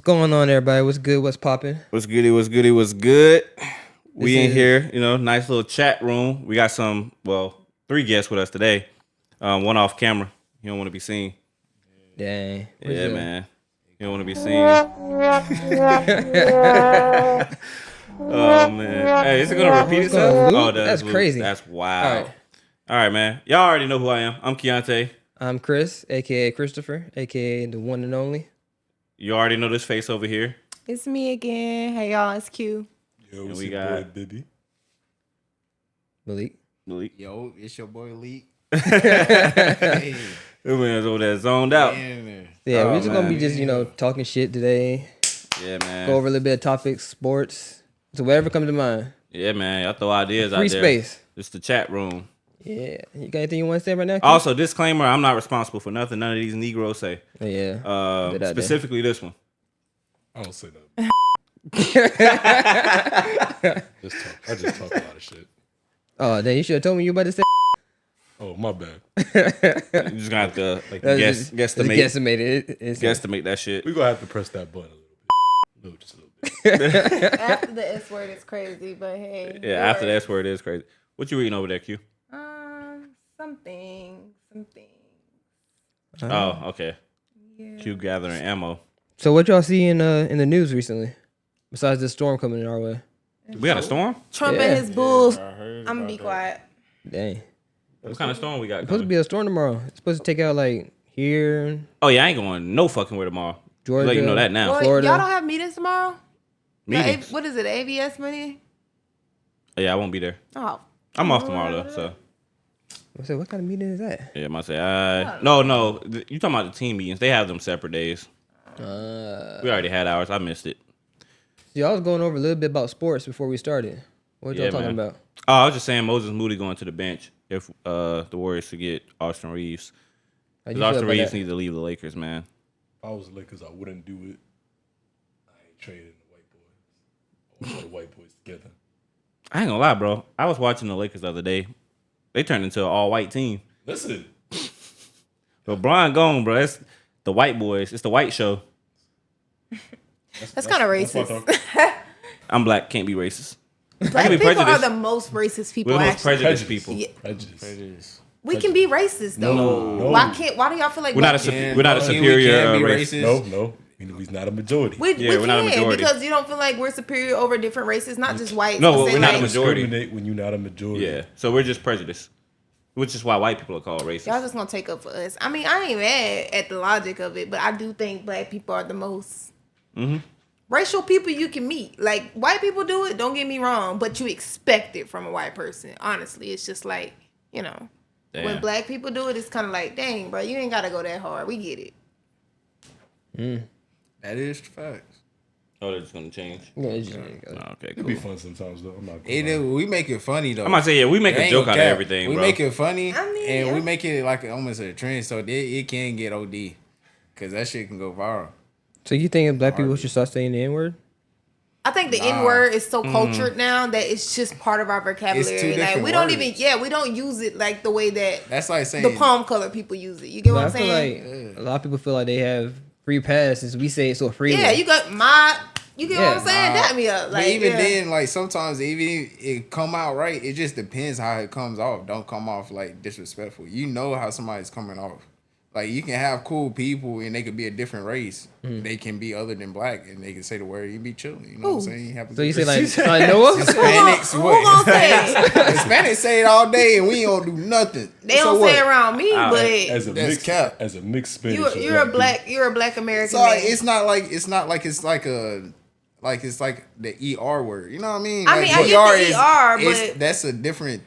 What's going on, everybody? What's good? What's popping? What's goody? What's goody? What's good? We in here, nice little chat room. We got three guests with us today. One off camera. You don't want to be seen. Dang. Yeah, man. You don't want to be seen. Oh, man. Hey, is it going to repeat itself? Oh, that's crazy. That's wild. All right, man. Y'all already know who I am. I'm Keontae. I'm Chris, a.k.a. Christopher, a.k.a. the one and only. You already know this face over here. It's me again. Hey, y'all. It's Q. Yo, And it's we your got boy Diddy. Malik. Yo, it's your boy Lee. Hey. This man's over there zoned out. Yeah, we're just going to be talking shit today. Yeah, man. Go over a little bit of topics, sports. So whatever comes to mind. Yeah, man. Y'all throw ideas out there. Free space. It's the chat room. Yeah. You got anything you want to say right now, Q? Also, disclaimer, I'm not responsible for nothing none of these Negroes say. Yeah. Specifically this one. I don't say that. I just talk a lot of shit. Oh, then you should have told me you about to say. Oh, my bad. You just gonna have to guesstimate that shit. We gonna have to press that button a little bit. Just a little bit. After the S word is crazy, but hey. Yeah, after the S word is crazy. What you reading over there, Q? Something. Oh, okay. Yeah. Q gathering ammo. So what y'all see in the news recently? Besides this storm coming in our way. We got a storm? Trump and his bulls. I'm gonna be quiet. Dang. What kind of storm we got? It's supposed to be a storm tomorrow. It's supposed to take out like here. Oh yeah, I ain't going no fucking where tomorrow. Georgia. Let you know that now. Well, Florida. y'all don't have meetings tomorrow? Meetings? What is it? AVS meeting? Oh, yeah, I won't be there. Oh. I'm off tomorrow though, so. What kind of meeting is that? Yeah, I might say no. You talking about the team meetings? They have them separate days. We already had ours. I missed it. Yeah, I was going over a little bit about sports before we started. What y'all talking about? Oh, I was just saying Moses Moody going to the bench if the Warriors should get Austin Reeves. Because Austin Reeves needs to leave the Lakers, man. If I was the Lakers, I wouldn't do it. I ain't trading the white boys. I want the white boys together. I ain't gonna lie, bro. I was watching the Lakers the other day. They turned into an all-white team. Listen. But Brian gone, bro. It's the white boys. It's the white show. That's kind of racist. I'm black. Can't be racist. Black people are the most racist people. We're the most prejudiced people. Yeah. Prejudice. We can be racist though. No. Why do y'all feel like we're not a superior race? No. He's not a majority. We we're not a majority. Because you don't feel like we're superior over different races, not just whites. No, we're not a majority. Discriminate when you're not a majority. Yeah, so we're just prejudiced, which is why white people are called racist. Y'all just gonna take up for us. I mean, I ain't mad at the logic of it, but I do think black people are the most racial people you can meet. Like, white people do it, don't get me wrong, but you expect it from a white person. Honestly, it's just like, Damn. When black people do it, it's kind of like, dang, bro, you ain't gotta go that hard. We get it. That is facts. Oh, they're just gonna change. Yeah, it's just, Okay, cool. It'd be fun sometimes though. I'm not gonna lie. We make it funny though. I might say we make a joke out of everything, we bro. make it funny, and we yeah. make it like almost a trend, so it can get OD, cause that shit can go viral. So you think black people should start saying the N-word? I think the N-word is so cultured now that it's just part of our vocabulary. It's two Like, different we don't words. we don't use it like the way that That's like saying the palm color people use it. You get what I I'm feel saying? like a lot of people feel like they have free passes. We say it so freely. Yeah, you get what I'm saying? Dap me up. Like, but even then, like sometimes even if it come out right, it just depends how it comes off. Don't come off like disrespectful. You know how somebody's coming off. Like, you can have cool people and they could be a different race. They can be other than black and they can say the word. You be chilling. You know what I'm saying? So you say like Noah? Hispanics, who gonna say it? Hispanics say it all day and we don't do nothing. They don't say it around me, but As a That's mixed cap. as a mixed Spanish. you're a black American So man. it's not like it's like the ER word. You know what I mean? I Like, mean, I get the ER, but that's a different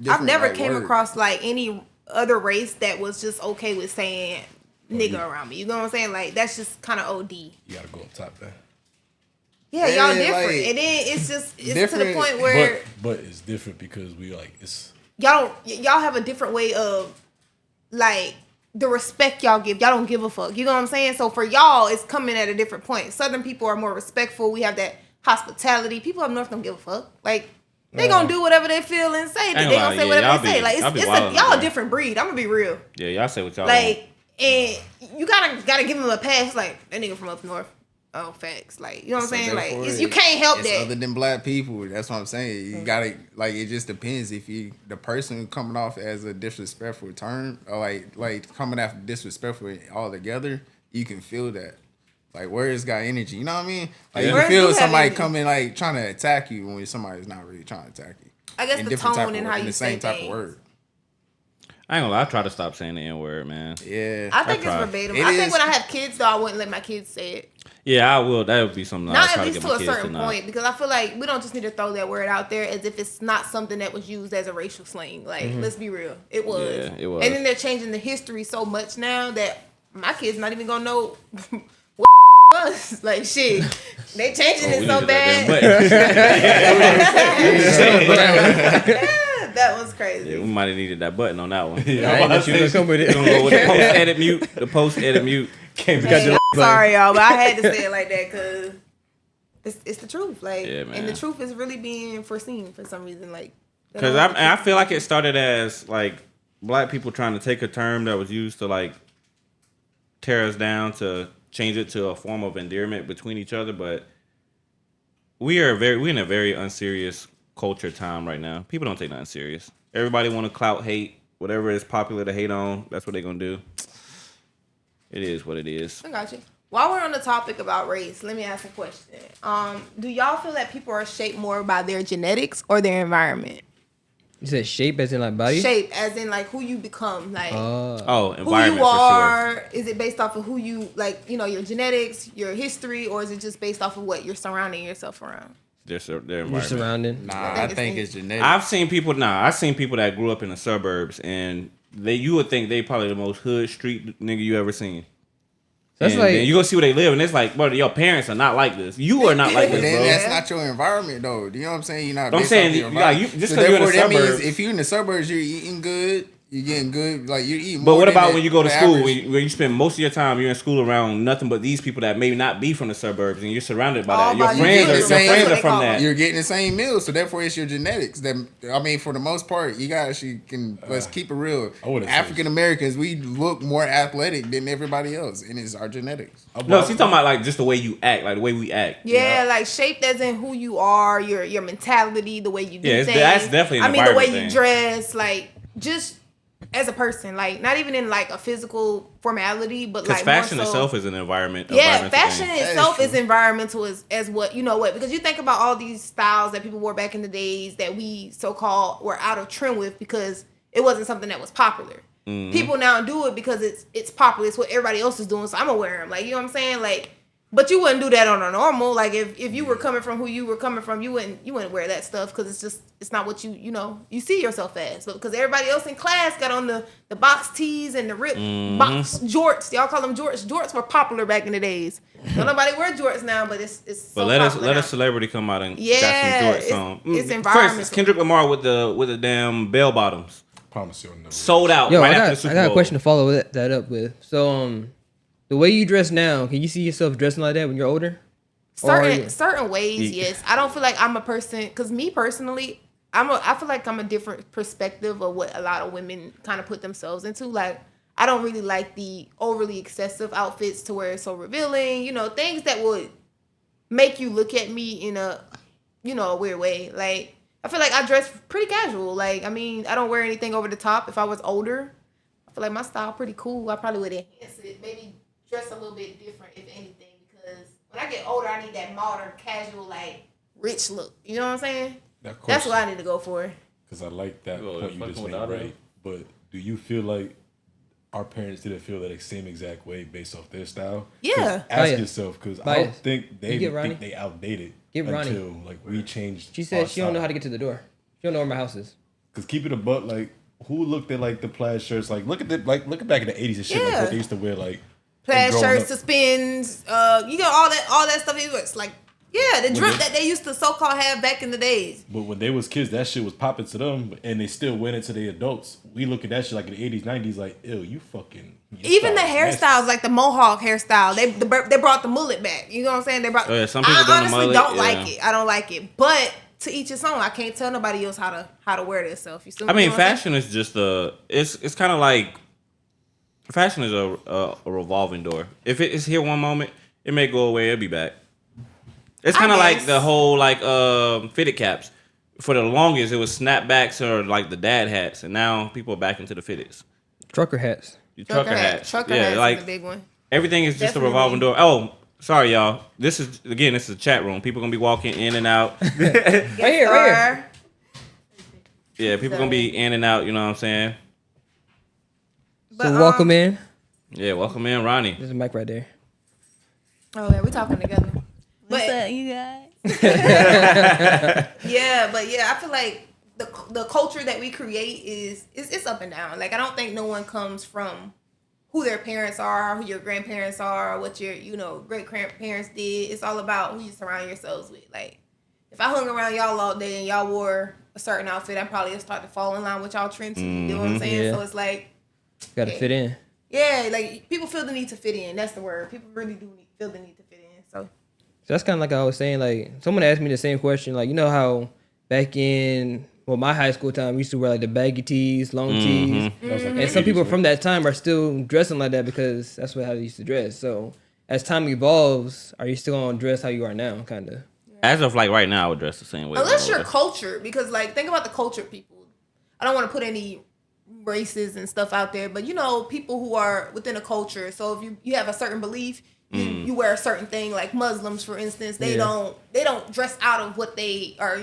I've never like, came word. across like any other race that was just okay with saying nigga around me. You know what I'm saying? Like, that's just kind of OD. You gotta go up top there. Yeah, Yeah, y'all different, like, and then it's to the different, point where But it's different because we like it's y'all have a different way of like the respect y'all give. Y'all don't give a fuck. You know what I'm saying? So for y'all, it's coming at a different point. Southern people are more respectful. We have that hospitality. People up north don't give a fuck. Like, they gonna do whatever they feel and say. They gonna say whatever they say. Like, y'all a different breed. I'm gonna be real. Yeah, y'all say what y'all Like, want. and you gotta give them a pass. Like, that nigga from up north. Oh, facts. Like, you know what I'm So saying? Like, therefore, you can't help it's that. other than black people. That's what I'm saying. You gotta, like, it just depends if the person coming off as a disrespectful term, or like coming after disrespectful altogether, you can feel that. Like, words got energy. You know what I mean? Like, you Words can feel do have somebody energy. coming, like, trying to attack you when somebody's not really trying to attack you. I guess In the different type tone of and word- how in you the same say type of things. word. I ain't gonna lie, I try to stop saying the N word, man. Yeah. I think it's try. verbatim. It I think is. when I have kids, though, I wouldn't let my kids say it. Yeah, I will. That would be something. I'll Not try at least get to my a kids certain not. point, because I feel like we don't just need to throw that word out there as if it's not something that was used as a racial slang. Like, let's be real, it was. Yeah, it was. And then they're changing the history so much now that my kids not even gonna know what was. Like, shit, they changing it We so need that bad. damn button. That was crazy. Yeah, we might have needed that button on that one. I ain't let you gonna come with We're it. gonna go with the post edit mute. The post edit mute. Hey, I'm sorry, y'all, but I had to say it like that because it's the truth. Like, Yeah, man. and the truth is really being foreseen for some reason. Like, they Because don't want I the feel like it started as like black people trying to take a term that was used to like tear us down to change it to a form of endearment between each other. But we're in a very unserious culture time right now. People don't take nothing serious. Everybody want to clout hate. Whatever is popular to hate on, that's what they're gonna do. It is what it is. I got you. While we're on the topic about race, let me ask a question. Do y'all feel that people are shaped more by their genetics or their environment? You said shape as in like body? Shape as in like who you become, like Oh, who environment you for sure. are. Is it based off of who you like? You know, your genetics, your history, or is it just based off of what you're surrounding yourself around? Their Your environment. surrounding. Nah, I I think think it's it's genetic. I've seen people that grew up in the suburbs and you would think they probably the most hood street nigga you ever seen. That's And like then you go see where they live and it's like, bro, your parents are not like this. You are not like But this, then bro. that's not your environment, though. Do you know what I'm saying? You're not. I'm based saying, off your you- like, environment. you- just So 'cause you're in the therefore, that means suburbs- if you're in the suburbs, you're eating good. You're getting good. Like you're eating. But more what than about the- when you go to the school, average. where you spend most of your time, you're in school around nothing but these people that may not be from the suburbs, and you're surrounded by All that. Your by you. friends You're are, getting the your friends same- are from that. You're getting the same meal, so therefore it's your genetics. That I mean, for the most part, you guys can let's keep it real. I wouldn't say African Americans, we look more athletic than everybody else, and it's our genetics. No, she's talking about like just the way you act, like the way we act. Yeah, like shaped as in who you are, your mentality, the way you do Yeah, things. that's definitely an I mean, the way environment you thing. dress, like just as a person, like not even in like a physical formality, but Because like fashion more so, itself is an environment. yeah, environmental fashion thing. itself is is environmental as what you know what because you think about all these styles that people wore back in the days that we so called were out of trend with because it wasn't something that was popular. Mm-hmm. People now do it because it's popular. It's what everybody else is doing, so I'm gonna wear them. Like you know what I'm saying, like. But you wouldn't do that on a normal. Like if you were coming from who you were coming from, you wouldn't wear that stuff because it's not what you you see yourself as. But because everybody else in class got on the box tees and the ripped box jorts, y'all call them jorts. Jorts were popular back in the days. Don't nobody wear jorts now, but it's so But let popular now. a celebrity come out and Yeah, got some it's- jorts on. it's First, environmental. it's Kendrick Lamar with the damn bell bottoms Promise you'll never. sold out Yo, right I after the got Super I got a Bowl. question to follow that up with. So the way you dress now, can you see yourself dressing like that when you're older? Certain ways, yes. I don't feel like I'm a person because me personally, I feel like I'm a different perspective of what a lot of women kind of put themselves into. Like I don't really like the overly excessive outfits to where it's so revealing. You know, things that would make you look at me in a a weird way. Like I feel like I dress pretty casual. Like I mean, I don't wear anything over the top. If I was older, I feel like my style pretty cool. I probably would enhance it. Maybe dress a little bit different if anything because when I get older, I need that modern, casual, like rich look. You know what I'm saying? That's what I need to go for. Because I like that Well, point you fucking just made, without it. right? But do you feel like our parents didn't feel that same exact way based off their style? 'Cause Yeah. Ask Bias. yourself, because I Bias. don't think they You get Ronnie? think they outdated Get Ronnie. until like we changed. She said she don't know how to get to the door. She don't know where my house is. Because keep it a buck, like who looked at like the plaid shirts? Like look at back in the 80s and shit. Like Yeah. what they used to wear, like Plaid growing shirts, up. suspends, you got all that stuff. It's like the drip that they used to so called have back in the days. But when they was kids, that shit was popping to them, and they still went into the adults. We look at that shit like in the 80s, 90s, like, ew, you fucking. your Even the style is nasty. hairstyles, like the mohawk hairstyle, they brought the mullet back. You know what I'm saying? They brought. Oh, yeah, some people I doing the honestly mullet, don't yeah. like it. I don't like it, but to each his own. I can't tell nobody else how to wear themselves. You still? I mean, you know what I'm fashion is just it's kind of like fashion is a revolving door. If it's here one moment it may go away. It'll be back. It's I kind of like guess. the whole like fitted caps. For the longest, it was snapbacks or like the dad hats, and now people are back into the fitteds. Trucker hats. Trucker hats. Trucker Yeah, hats like is a big one. everything is just Definitely. a revolving door. Oh, sorry, y'all. This is a chat room. People gonna be walking in and out. Right here. Yeah, people gonna be in and out. You know what I'm saying? But, So welcome in. Yeah, welcome in, Ronnie. There's a mic right there. Oh yeah, we talking together. What's But up, you guys? yeah, I feel like the culture that we create is it's up and down. Like I don't think no one comes from who their parents are, who your grandparents are, what your great grandparents did. It's all about who you surround yourselves with. Like if I hung around y'all all day and y'all wore a certain outfit, I'd probably start to fall in line with y'all trend too. You know what I'm saying? Yeah. So it's like Got to fit in. yeah, like people feel the need to fit in. That's the word. People really do feel the need to fit in. So So that's kind of like I was saying, like, someone asked me the same question, like, you know how back in, my high school time, we used to wear, like, the baggy tees, long tees, That was like and some people from that time are still dressing like that because that's how they used to dress. So as time evolves, are you still going to dress how you are now, kind of? As of like right now, I would dress the same way. unless you're cultured, because like think about the cultured people. I don't want to put any races and stuff out there, but people who are within a culture. So if you have a certain belief, you wear a certain thing. Like Muslims, for instance, they don't dress out of what they are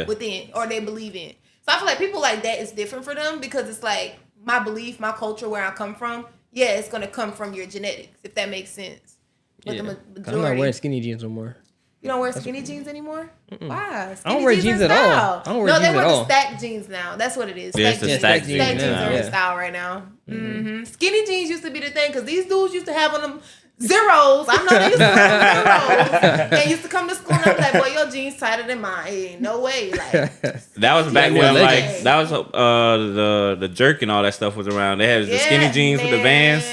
within or they believe in. So I feel like people like that is different for them because it's like my belief, my culture, where I come from. Yeah, it's gonna come from your genetics, if that makes sense. But the 'Cause majority, I'm not wearing skinny jeans no more. you don't wear skinny jeans anymore? Why? I don't wear Skinny jeans are at all. style. I don't wear jeans they wear at the all. stacked jeans now. That's what it is. Yeah, it's the stacked jeans Stacked jeans now, are in yeah. style right now. Mm-hmm. Skinny jeans used to be the thing because these dudes used to have on them zeros. I know they used to wear them zeros. They used to come to school and I'm like, boy, your jeans tighter than mine. Hey, no way. Like, That was back Yeah, when leggings. like that was the jerk and all that stuff was around. They had the skinny jeans with the Vans.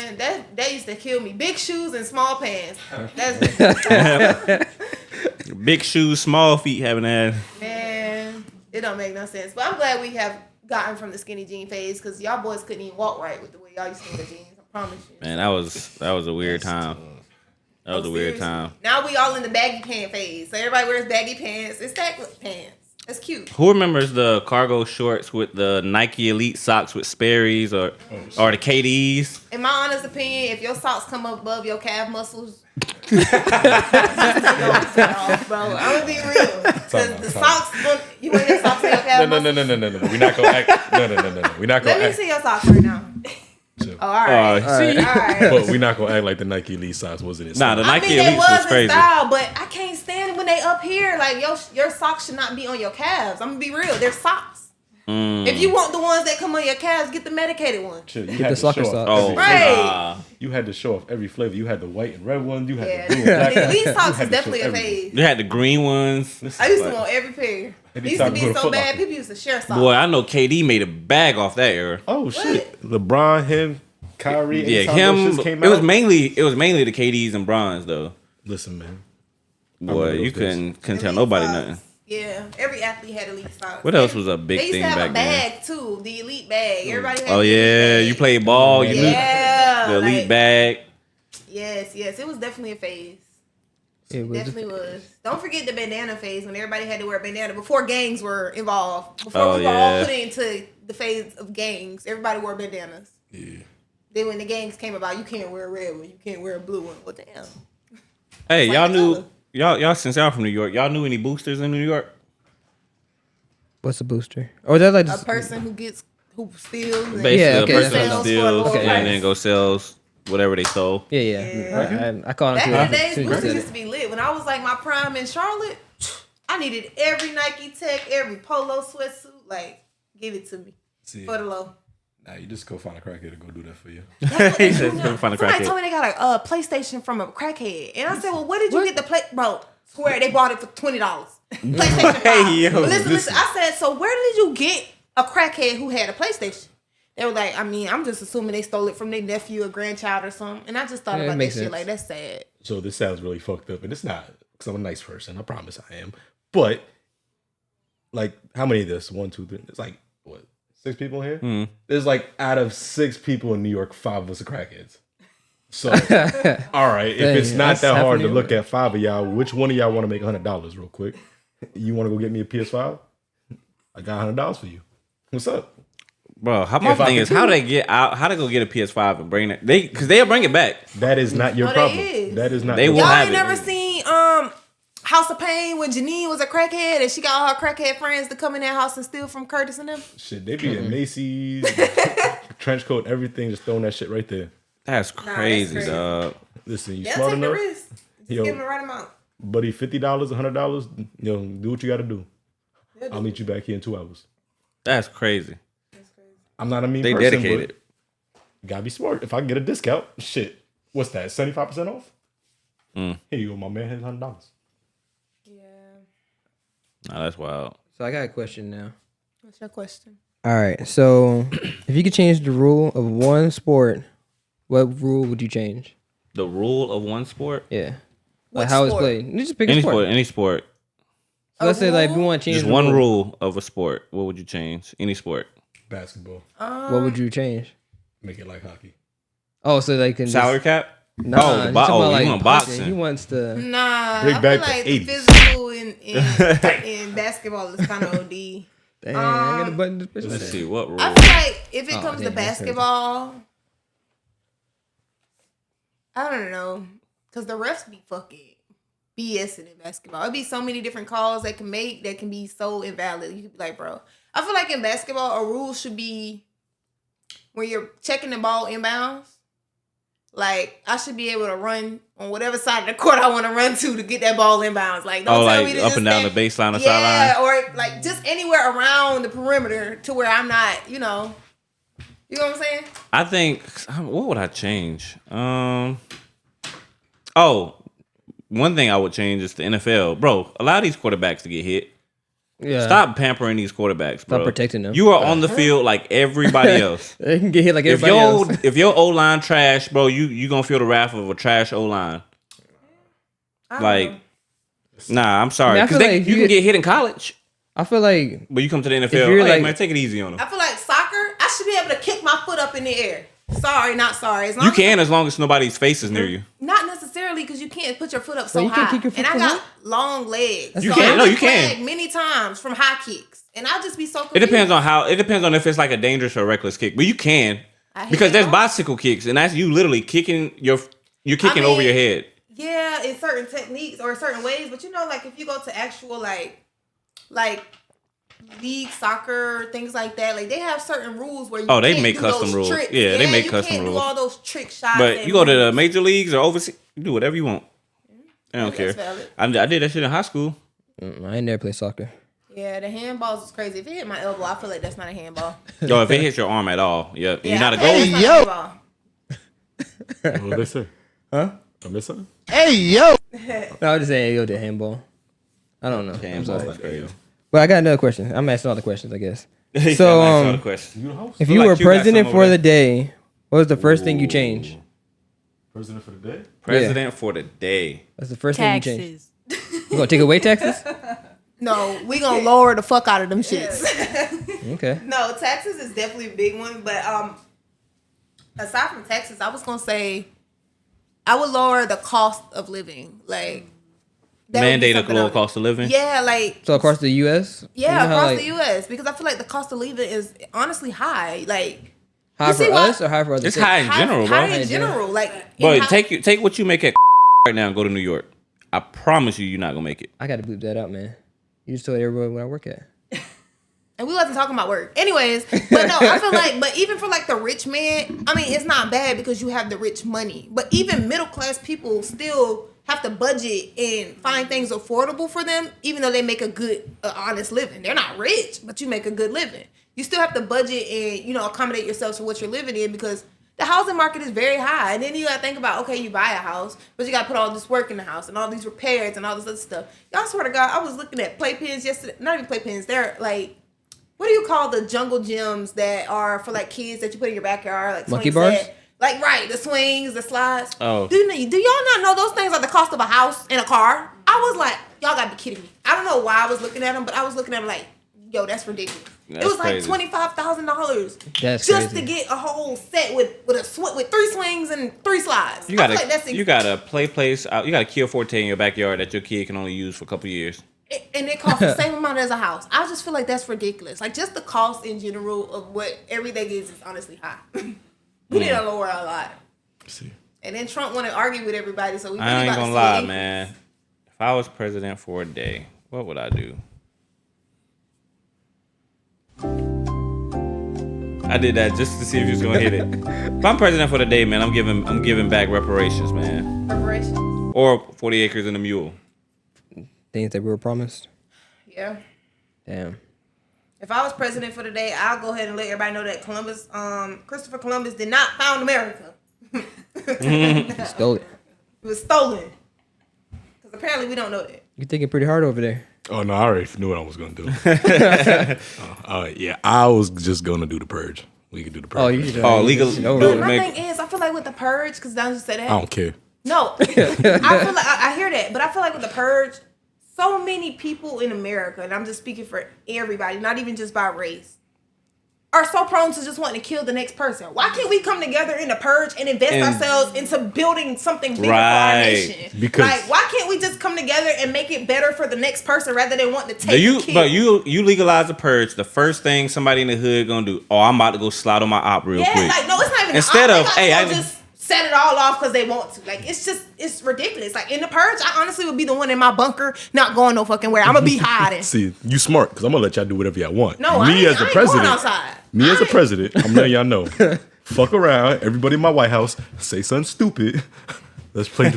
That used to kill me. Big shoes and small pants. That's Big shoes, small feet having that. man, it don't make no sense. But I'm glad we have gotten from the skinny jean phase because y'all boys couldn't even walk right with the way y'all used to wear jeans. I promise you. Man, that was a weird time. That was a weird Seriously. time. Now we all in the baggy pant phase. So everybody wears baggy pants. It's stack pants. That's cute. Who remembers the cargo shorts with the Nike Elite socks with Sperry's or the KDs? In my honest opinion, if your socks come up above your calf muscles, bro, I'm gonna be real. Because the socks, you wear your socks in your calf muscles. No. We're not gonna act. No. We're not gonna Let me act. see your socks right now. Chill. Oh, all right. See? All right. But we're not gonna act like the Nike Elite socks wasn't it? Nah, the I Nike mean, they Elites was was in crazy. style, but I can't stand it when they up here. Like, your socks should not be on your calves. I'm gonna be real. They're socks. If you want the ones that come on your calves, get the medicated one. Chill, you Get had the to soccer show off socks. every Right. flavor. You had to show off every flavor. You had the white and red one. You had Yeah, the blue and black. the Elite You socks had is to show definitely a everything. phase. You had the green ones. I used to want every pair. It used to Anytime be you go to so Foot bad. Locker. People used to share socks. Boy, I know KD made a bag off that era. Oh shit! LeBron, him, Kyrie. Yeah, anytime him. those shits came It was out- mainly the KDs and Bronze though. Listen, man. Boy, remember you those days. couldn't tell Elite nobody socks. nothing. Yeah, every athlete had Elite socks. What else was a big They used thing to have back a then? bag too, the Elite bag. Everybody had Oh the Elite yeah, bag. you played ball. You knew Yeah, the elite like, bag. Yes, it was definitely a phase. It was Definitely was. Don't forget the bandana phase when everybody had to wear a bandana before gangs were involved. Before Oh, we were all yeah. put into the phase of gangs, everybody wore bandanas. Yeah. Then when the gangs came about, you can't wear a red one, you can't wear a blue one. Well, damn. Hey, Like y'all the knew color. y'all since y'all from New York, y'all knew any boosters in New York? What's a booster? Or is that like A just, person who steals. and Basically, Yeah, a okay, person that's who what- steals Okay. and then go sells whatever they stole. Yeah. I caught on Back to in the it. days, Soon as you boosters said used to be lit. When I was like my prime in Charlotte, I needed every Nike Tech, every polo sweatsuit. Like, give it to me See, for the low. nah, you just go find a crackhead to go do that for you. He said, "Go find a Somebody crackhead." told me they got a PlayStation from a crackhead, and I said, "Well, where did you get the play, bro?" Swear they bought it for $20. PlayStation 5. Hey, yo, But listen. I said, "So where did you get a crackhead who had a PlayStation?" They were like, "I mean, I'm just assuming they stole it from their nephew or grandchild or something." And I just thought Yeah, it about that makes shit. sense. Like, that's sad. So this sounds really fucked up, and it's not because I'm a nice person. I promise I am. But like, how many of this? 1, 2, 3. It's like what? 6 people here. There's like out of 6 people in New York, 5 of us are crackheads. So, all right, if Dang, it's not that's that hard to happening. look at 5 of y'all, which one of y'all want to make $100 real quick? You want to go get me a PS5? I got $100 for you. What's up? Bro, my If I thing could is how they get out, how to go get a PS5 and bring it. Because they'll bring it back. That is not your No, problem. they is. That is not. They your will Y'all have ain't it. never seen House of Pain when Janine was a crackhead and she got all her crackhead friends to come in that house and steal from Curtis and them? Shit, they be at Macy's, trench coat, everything, just throwing that shit right there. That's crazy, crazy. dog. Listen, you They'll smart take the enough, risk. Just Yo. give them the right amount. buddy. $50, $100. Do what you got to do. I'll meet you back here in 2 hours. That's crazy. I'm not a mean They person, dedicated. but you gotta be smart. If I can get a discount, shit, what's that? 75% off. Here you go, my man. Has $100. Yeah. Nah, that's wild. So I got a question now. What's your question? All right. So if you could change the rule of one sport, what rule would you change? The rule of one sport? Yeah. Which Like how it's sport? played. You just pick Any a sport. sport, any sport. So let's say like we rule? want to change Just the one rule. rule of a sport. What would you change? Any sport. Basketball. What would you change? Make it like hockey. Oh, so they can Salary cap? Nah, Oh, he's the talking about, you want punching. boxing. He wants to. Nah, Bring I back feel like the the 80s. physical in basketball is kind of OD. Dang, I got a button. This bitch. Let's see what rule. I feel like if it Oh, comes to damn, that's crazy. basketball, I don't know, because the refs be fucking BSing in basketball. It'd be so many different calls they can make that can be so invalid. You could be like, bro, I feel like in basketball, a rule should be when you're checking the ball inbounds. Like, I should be able to run on whatever side of the court I want to run to get that ball inbounds. Like, don't tell like me to up just and down stand- the baseline or yeah, sideline? or like just anywhere around the perimeter to where I'm not, you know what I'm saying? I think, what would I change? One thing I would change is the NFL. Bro, allow these quarterbacks to get hit. Yeah. Stop pampering these quarterbacks, bro. Stop protecting them. You are on the field like everybody else. They can get hit like If everybody else. if your O-line trash, bro, you gonna feel the wrath of a trash O-line. I don't Like, know. nah, I'm sorry. I Because feel like you can get hit in college, I feel like but you come to the NFL, you're hey, like- man, take it easy on them. I feel like soccer, I should be able to kick my foot up in the air. Sorry, not sorry. As long You as- can as long as nobody's face is near you. Not necessarily because you can't put your foot up so you high. can't kick your foot and I so got high? long legs. That's You fine. can. I've No, been you can. flagged many times from high kicks. And I'll just be so confused. It depends on if it's like a dangerous or reckless kick, but you can I hate because there's that. bicycle kicks, and that's you literally kicking you're kicking over your head. Yeah, in certain techniques or certain ways, but you know, like if you go to actual like league soccer, things like that, like they have certain rules where you Oh, they can't make do custom those rules. tricks. Yeah, they make you custom can't rules. do all those trick shots. But and you go to the moves. major leagues or overseas, you do whatever you want. I don't care. That's valid. I did that shit in high school. I ain't never played soccer. Yeah, the handballs is crazy. If it hit my elbow, I feel like that's not a handball. Yo, if it hits your arm at all, yeah, and you're not a I feel like goalie. that's not a handball. What they say? Huh? I miss something? No, I was just saying yo to handball. I don't know. I'm Handball sorry. is crazy. But I got another question. I'm asking all the questions, I guess. He said, So, "I'm asking all the questions." You the host? If Feel you like were you got president some for over the there. day, what was the first thing you change? President for the day? President for the day. That's the first thing you change. Taxes. You gonna take away taxes? No, we gonna lower the fuck out of them shits. Okay. No, taxes is definitely a big one, but aside from taxes, I was gonna say I would lower the cost of living, like that would be Mandate a something lower I would- cost of living. Yeah, like So across the U.S. yeah, You know how, across like, the U.S. because I feel like the cost of living is honestly high, like high You for see why- us or high for other It's states? high in general, bro. high in general, like But in high- take what you make at right now and go to New York. I promise you're not gonna make it. I got to bleep that out, man. You just told everybody where I work at. And we wasn't talking about work. Anyways, but no, I feel like, but even for like the rich man, I mean, it's not bad because you have the rich money. But even middle class people still have to budget and find things affordable for them, even though they make a good, honest living. They're not rich, but you make a good living. You still have to budget and, you know, accommodate yourself for what you're living in because the housing market is very high. And then you gotta think about, okay, you buy a house, but you gotta put all this work in the house and all these repairs and all this other stuff. Y'all swear to God, I was looking at playpens yesterday. Not even playpens. They're like, what do you call the jungle gyms that are for like kids that you put in your backyard? Like Monkey swing bars? set? Like right, the swings, the slides. Oh. Do y'all not know those things are the cost of a house and a car? I was like, y'all gotta be kidding me. I don't know why I was looking at them, but I was looking at them like, yo, that's ridiculous. It was like crazy. $25,000 That's just crazy. to get a whole set with 3 swings and 3 slides. You I got feel like that's you got a play place. You got a Kia Forte in your backyard that your kid can only use for a couple years. and it costs the same amount as a house. I just feel like that's ridiculous. Like just the cost in general of what everything is honestly high. We need to lower a lot. See. And then Trump want to argue with everybody, so we really I ain't about to gonna see lie, it. man. If I was president for a day, what would I do? I did that just to see if he was gonna hit it. If I'm president for the day, man, I'm giving back reparations, man, Reparations. or 40 acres and a mule. Things that we were promised. Yeah. Damn. If I was president for the day, I'll go ahead and let everybody know that Christopher Columbus did not found America. Stole it. It was stolen. Because apparently we don't know that. You're thinking pretty hard over there. Oh no, I already knew what I was gonna do. Yeah, I was just gonna do the purge. We could do the purge. Oh, you should. Legal. But my thing is, I feel like with the purge, because Don just said that. I don't care. No, I feel like I hear that, but I feel like with the purge, so many people in America, and I'm just speaking for everybody, not even just by race, are so prone to just wanting to kill the next person. Why can't we come together in the purge and invest ourselves into building something bigger for our nation? Because like, why can't we just come together and make it better for the next person rather than wanting to take and kill? But you legalize the purge. The first thing somebody in the hood gonna do, I'm about to go slide on my op real quick. Like, no, it's not even Instead an of, op. hey, I I just set it all off because they want to. Like, it's ridiculous. Like, in the purge, I honestly would be the one in my bunker not going no fucking where. I'm gonna be hiding. see, you smart because I'm gonna let y'all do whatever y'all want. No, me I as the ain't president, going outside. me as the president, I'm letting y'all know. Fuck around, everybody in my White House, say something stupid. Let's play.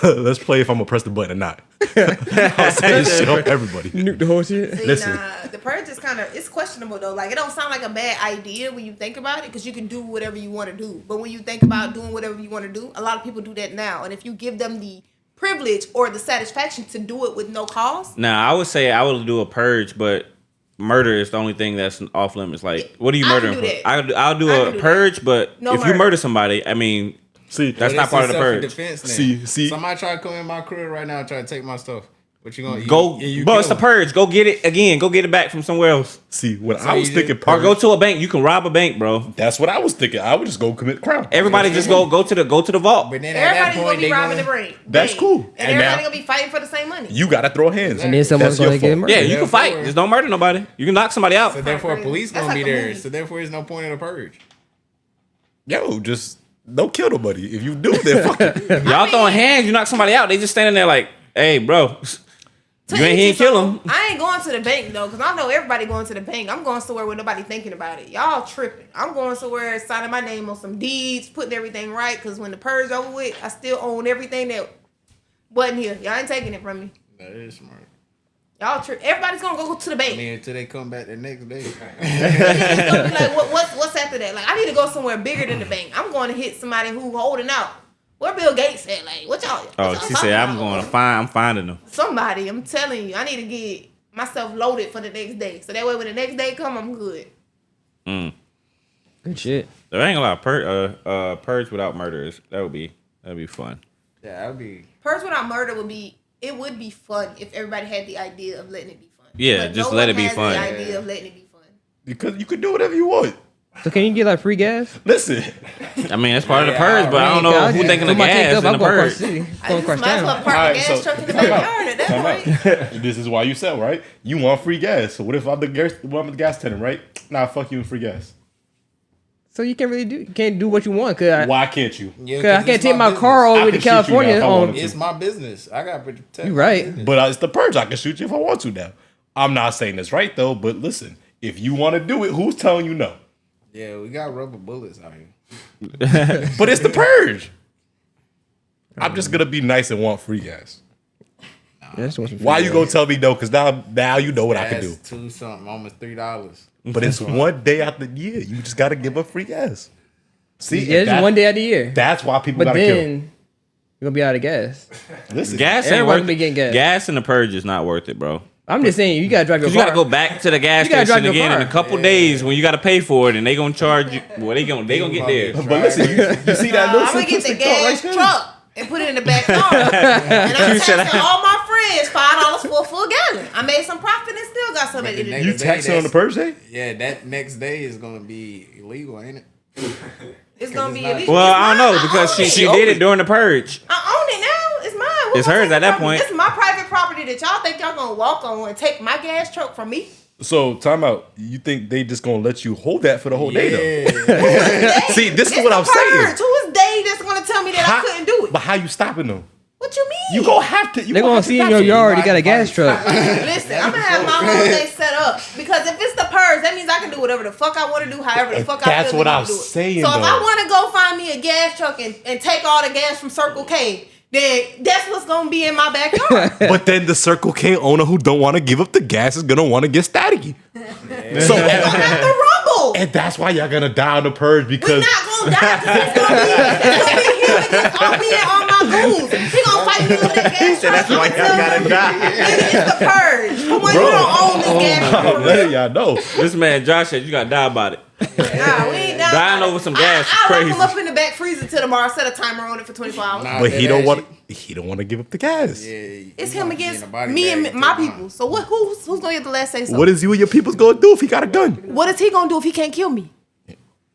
Let's play if I'm gonna press the button or not. I'll say this shit on everybody. Nuke the whole shit. See, Listen. the purge is kind of, it's questionable though. Like, it don't sound like a bad idea when you think about it, because you can do whatever you want to do. But when you think about doing whatever you want to do, a lot of people do that now. And if you give them the privilege or the satisfaction to do it with no cost, Now, I would say I would do a purge, but murder is the only thing that's off limits. Like, what are you I can murdering do for? that. I'll do I a can do purge, but No if you murder. murder somebody, I mean, See, that's not part of the purge. See. Somebody try to come in my crib right now and try to take my stuff. What you gonna Go, but it's the purge. Go get it again. Go get it back from somewhere else, See, when So I was you thinking just- purge, or go to a bank. You can rob a bank, bro. that's what I was thinking. I would just go commit crime. Everybody just go to the vault. But then at that everybody's point, gonna be they robbing gonna, the brain. That's cool. And And everybody now- gonna be fighting for the same money. You gotta throw hands. And then someone's That's your gonna get fault. murdered. Yeah, you can Therefore- fight. Just don't murder nobody. You can knock somebody out. So therefore, police That's gonna like be a there. movie. So therefore, there's no point in the purge. Yo, just don't kill nobody. If you do, then fuck it. Y'all throwing hands. You knock somebody out. They just standing there like, hey, bro, To you ain't each here his kill own. him. I ain't going to the bank though, because I know everybody going to the bank. I'm going somewhere where nobody thinking about it. Y'all tripping. I'm going somewhere signing my name on some deeds, putting everything right, because when the purge over with, I still own everything that wasn't here. Y'all ain't taking it from me. That is smart. Y'all trip. Everybody's gonna go to the bank. I mean, until they come back the next day. It's gonna be like, what's after that? Like, I need to go somewhere bigger than the bank. I'm going to hit somebody who holding out. Where Bill Gates at? Like, what y'all? Oh, what y'all she talking said, I'm about? going to find. I'm finding them. Somebody. I'm telling you, I need to get myself loaded for the next day. So that way, when the next day come, I'm good. Good shit. There ain't a lot of purge without murderers. That'd be fun. Yeah, that'd be. Purge without murder would be fun if everybody had the idea of letting it be fun. Yeah, But just no let one it be has fun. The idea of letting it be fun. Because you could do whatever you want. So can you get like free gas? Listen, I mean, that's part of the purge, but I don't know I'll who just thinking put of my tank gas up, in I'll the go across purge. the city. I Go just across might as well town. park All a right, gas so- truck in the time out. backyard at that time point. out. This is why you sell, right? You want free gas. So what if I'm the gas tenant, right? Nah, fuck you and free gas. So you can't do what you want, cause Why can't you? Yeah, I can't it's take my business. car all the I way to can shoot you now California if I on. wanted to. It's my business. I got to protect. You my right. business. But it's the purge. I can shoot you if I want to now. I'm not saying this right though, but listen, if you want to do it, who's telling you no? Yeah, we got rubber bullets out here. But it's the purge. I'm just gonna be nice and want free gas. Yeah, just want some Why free you gas. gonna tell me no? Because now you know what I can do. That's $2 something, almost $3. But it's one day out the year. You just gotta give up free gas. See, Yeah, it's that- one day out of the year. That's why people But gotta then you're gonna be out of gas. kill. Listen, Gas ain't Everybody worth be getting gas. Gas in the purge is not worth it, bro. I'm just saying you gotta drive your Cause you car. gotta go back to the gas You gotta station drive your again in a car. couple days when you gotta pay for it, and they gonna charge you. Well, they gonna get there. but listen, you see that I'm little gonna get the simplistic thought gas right there? truck and put it in the back yard. And I'm You said taxing all my friends $5 for a full gallon. I made some profit and still got some But at the the next You day, taxing on the that's- purge day? Yeah, that next day is gonna be illegal, ain't it? It's gonna it's be not- illegal. Well, It's I don't mine. know because own she it. did it during the purge. I own it now. It's mine. What It's am I hers at taking that from? point. This is my private property that y'all think y'all gonna walk on and take my gas truck from me. So, time out. You think they just gonna let you hold that for the whole day, though? Yeah. See, this is This what the I'm saying. purge. Who is they that's gonna tell me that I couldn't do it? But how you stopping them? What you mean? You gonna have to. They're gonna see in your yard you got a gas truck. Listen, I'm gonna have my whole day set up because if it's the purge, that means I can do whatever the fuck I want to do, however the And fuck I that's feel what to I'm do it. saying, So if though. I want to go find me a gas truck and take all the gas from Circle K, then that's what's gonna be in my backyard. But then the Circle K owner who don't want to give up the gas is gonna want to get staticky. So Gonna have to rumble. and that's why y'all gonna die on the purge We're because not gonna die because it's gonna be him against all me and all my goons. He gonna fight me with that gas truck. That's why y'all gotta die. It's the purge. For one, you don't own this gas truck. I'm letting y'all know. This man Josh said you gotta die about it. Nah, we ain't Dying over some gas is I crazy. lock him up in the back freezer till tomorrow. Set a timer on it for 24 hours. Nah, But that he don't ass want. He don't want to give up the gas. Yeah, It's you him gonna be in against a body me bag and until my tomorrow. people. So what? Who's gonna get the last say? So What is you and your people's gonna do if he got a gun? what is he gonna do if he can't kill me?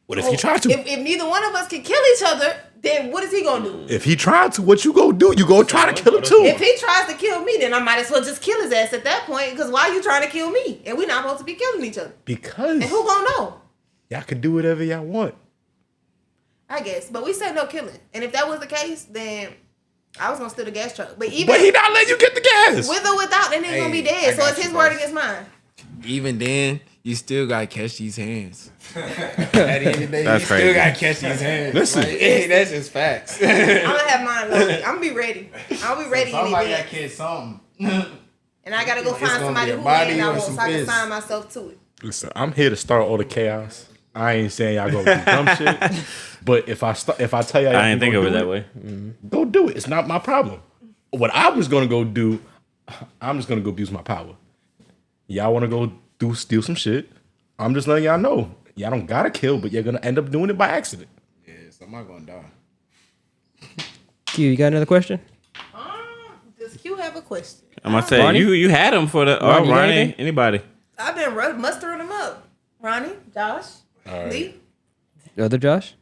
What if he tried to? If neither one of us can kill each other, then what is he gonna do? If he tried to, what you gonna do? You gonna try to kill him too? If he tries to kill me, then I might as well just kill his ass at that point. Because why are you trying to kill me? And we're not supposed to be killing each other. Because And who gonna know? y'all can do whatever y'all want. I guess. But we said no killing. And if that was the case, then I was gonna steal the gas truck. But even But he not letting you get the gas. with or without, that nigga gonna be Hey, dead. I So got it's you, his bro. word against mine. Even then, you still gotta catch these hands. At the end of the day, That's you crazy. still gotta catch these hands. Listen. Like, hey, that's just facts. I'm gonna have mine loaded. I'm gonna be ready. I'll be ready in Somebody the gotta event. catch something. And I gotta go It's find gonna somebody be a who body ain't I or want some so I can fist. sign myself to it. Listen, I'm here to start all the chaos. I ain't saying y'all go do dumb shit, but if I tell y'all, I didn't think go of it do that way. Go do it. It's not my problem. What I was gonna go do, I'm just gonna go abuse my power. Y'all want to go steal some shit? I'm just letting y'all know. Y'all don't gotta kill, but you're gonna end up doing it by accident. Yeah, somebody gonna die. Q, you got another question? Does Q have a question? I'm gonna say Ronnie? you had him for the Ronnie, you got Ronnie, anything? anybody. I've been mustering them up. Ronnie, Josh, Lee. The other Josh?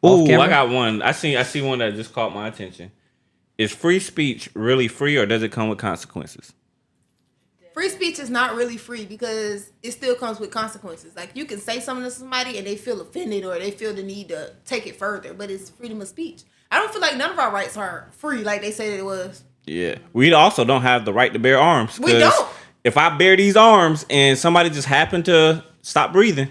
Oh, camera? I got one. I see one that just caught my attention. Is free speech really free, or does it come with consequences? Free speech is not really free because it still comes with consequences. Like you can say something to somebody and they feel offended or they feel the need to take it further, but it's freedom of speech. I don't feel like none of our rights are free like they said it was. Yeah. We also don't have the right to bear arms. We 'cause don't. If I bear these arms and somebody just happened to stop breathing,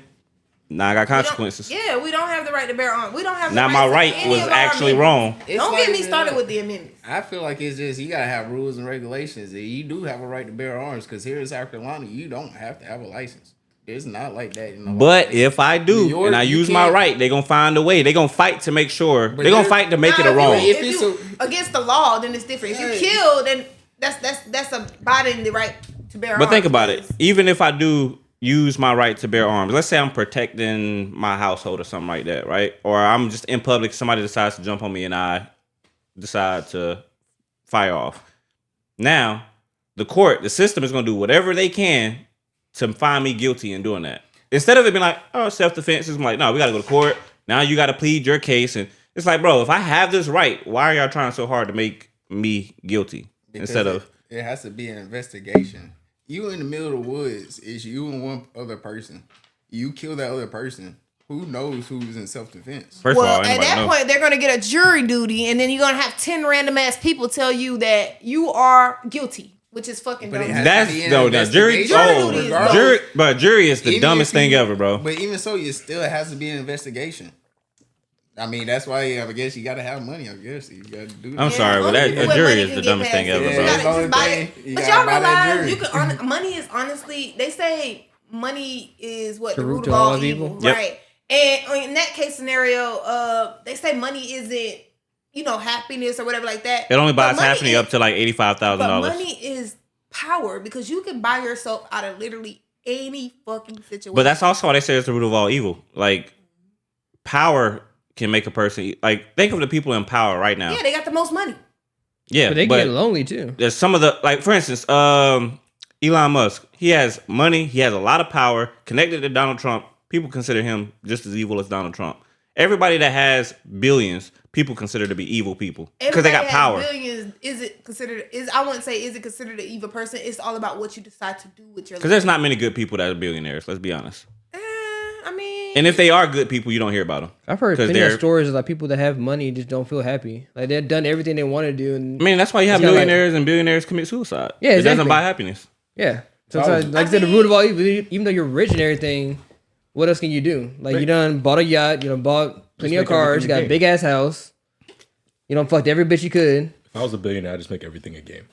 now I got We don't- consequences. Yeah, we don't have the right to bear arms. We don't have the Now right my to right any was of our actually amendments. wrong. Don't get me It's started like, with the amendments. I feel like it's just you gotta have rules and regulations. And you do have a right to bear arms because here in South Carolina, you don't have to have a license. It's not like that. In the But law. if I do New York, and I you use my can't- right, they're gonna find a way. They're gonna fight to make sure. But They're gonna there- fight to make it Now, a wrong. If If you it's against the law, then it's different. If you Right. kill, then that's abiding the right to bear arms. But think about it. because- Even if I do use my right to bear arms, let's say I'm protecting my household or something like that, right? Or I'm just in public, somebody decides to jump on me and I decide to fire off. Now, the system is going to do whatever they can to find me guilty in doing that. Instead of it being like, oh, self-defense, it's like, no, we got to go to court. Now you got to plead your case. And it's like, bro, if I have this right, why are y'all trying so hard to make me guilty? because Instead of... it has to be an investigation. You in the middle of the woods, it's you and one other person. You kill that other person. Who knows who's in self defense? First Well, of all, at anybody that know. point, they're gonna get a jury duty, and then you're gonna have 10 random ass people tell you that you are guilty, which is fucking But it dumb. has- That's be an no, the jury. investigation Oh, regardless. jury is the Even dumbest if you- thing ever, bro. But even so, it still has to be an investigation. I mean, that's why I guess you got to have money. I guess you got to do that. I'm sorry, but only that people a with jury money is can the get dumbest thing past ever, it. Yeah, bro. You that's gotta the just buy only it. thing. You But gotta y'all buy that realize jury. you can money is honestly, they say money is what The the root root to of all all of evil, evil. Yep. right? And in that case scenario, they say money isn't, happiness or whatever like that. It only But buys money half is- up to like $85,000. But money is power because you can buy yourself out of literally any fucking situation. But that's also why they say it's the root of all evil. Like power can make a person like think of the people in power right now. yeah, they got the most money. Yeah, But they get lonely too. there's some of the like for instance, Elon Musk, he has money, he has a lot of power, connected to Donald Trump. People consider him just as evil as Donald Trump. Everybody that has billions, people consider to be evil people because they got power. Billions, is it considered? I wouldn't say is it considered an evil person. It's all about what you decide to do with your life. Because there's not many good people that are billionaires. Let's be honest. I mean, And if they are good people, you don't hear about them. I've heard plenty of stories of like people that have money just don't feel happy. Like they've done everything they want to do. And I mean, that's why you have millionaires and billionaires commit suicide. Yeah, exactly. It doesn't buy happiness. Yeah. Sometimes, like I said, the root of all evil, even though you're rich and everything, what else can you do? Like, you done bought a yacht, you done bought plenty of cars, you got a big ass house, you done fucked every bitch you could. If I was a billionaire, I'd just make everything a game.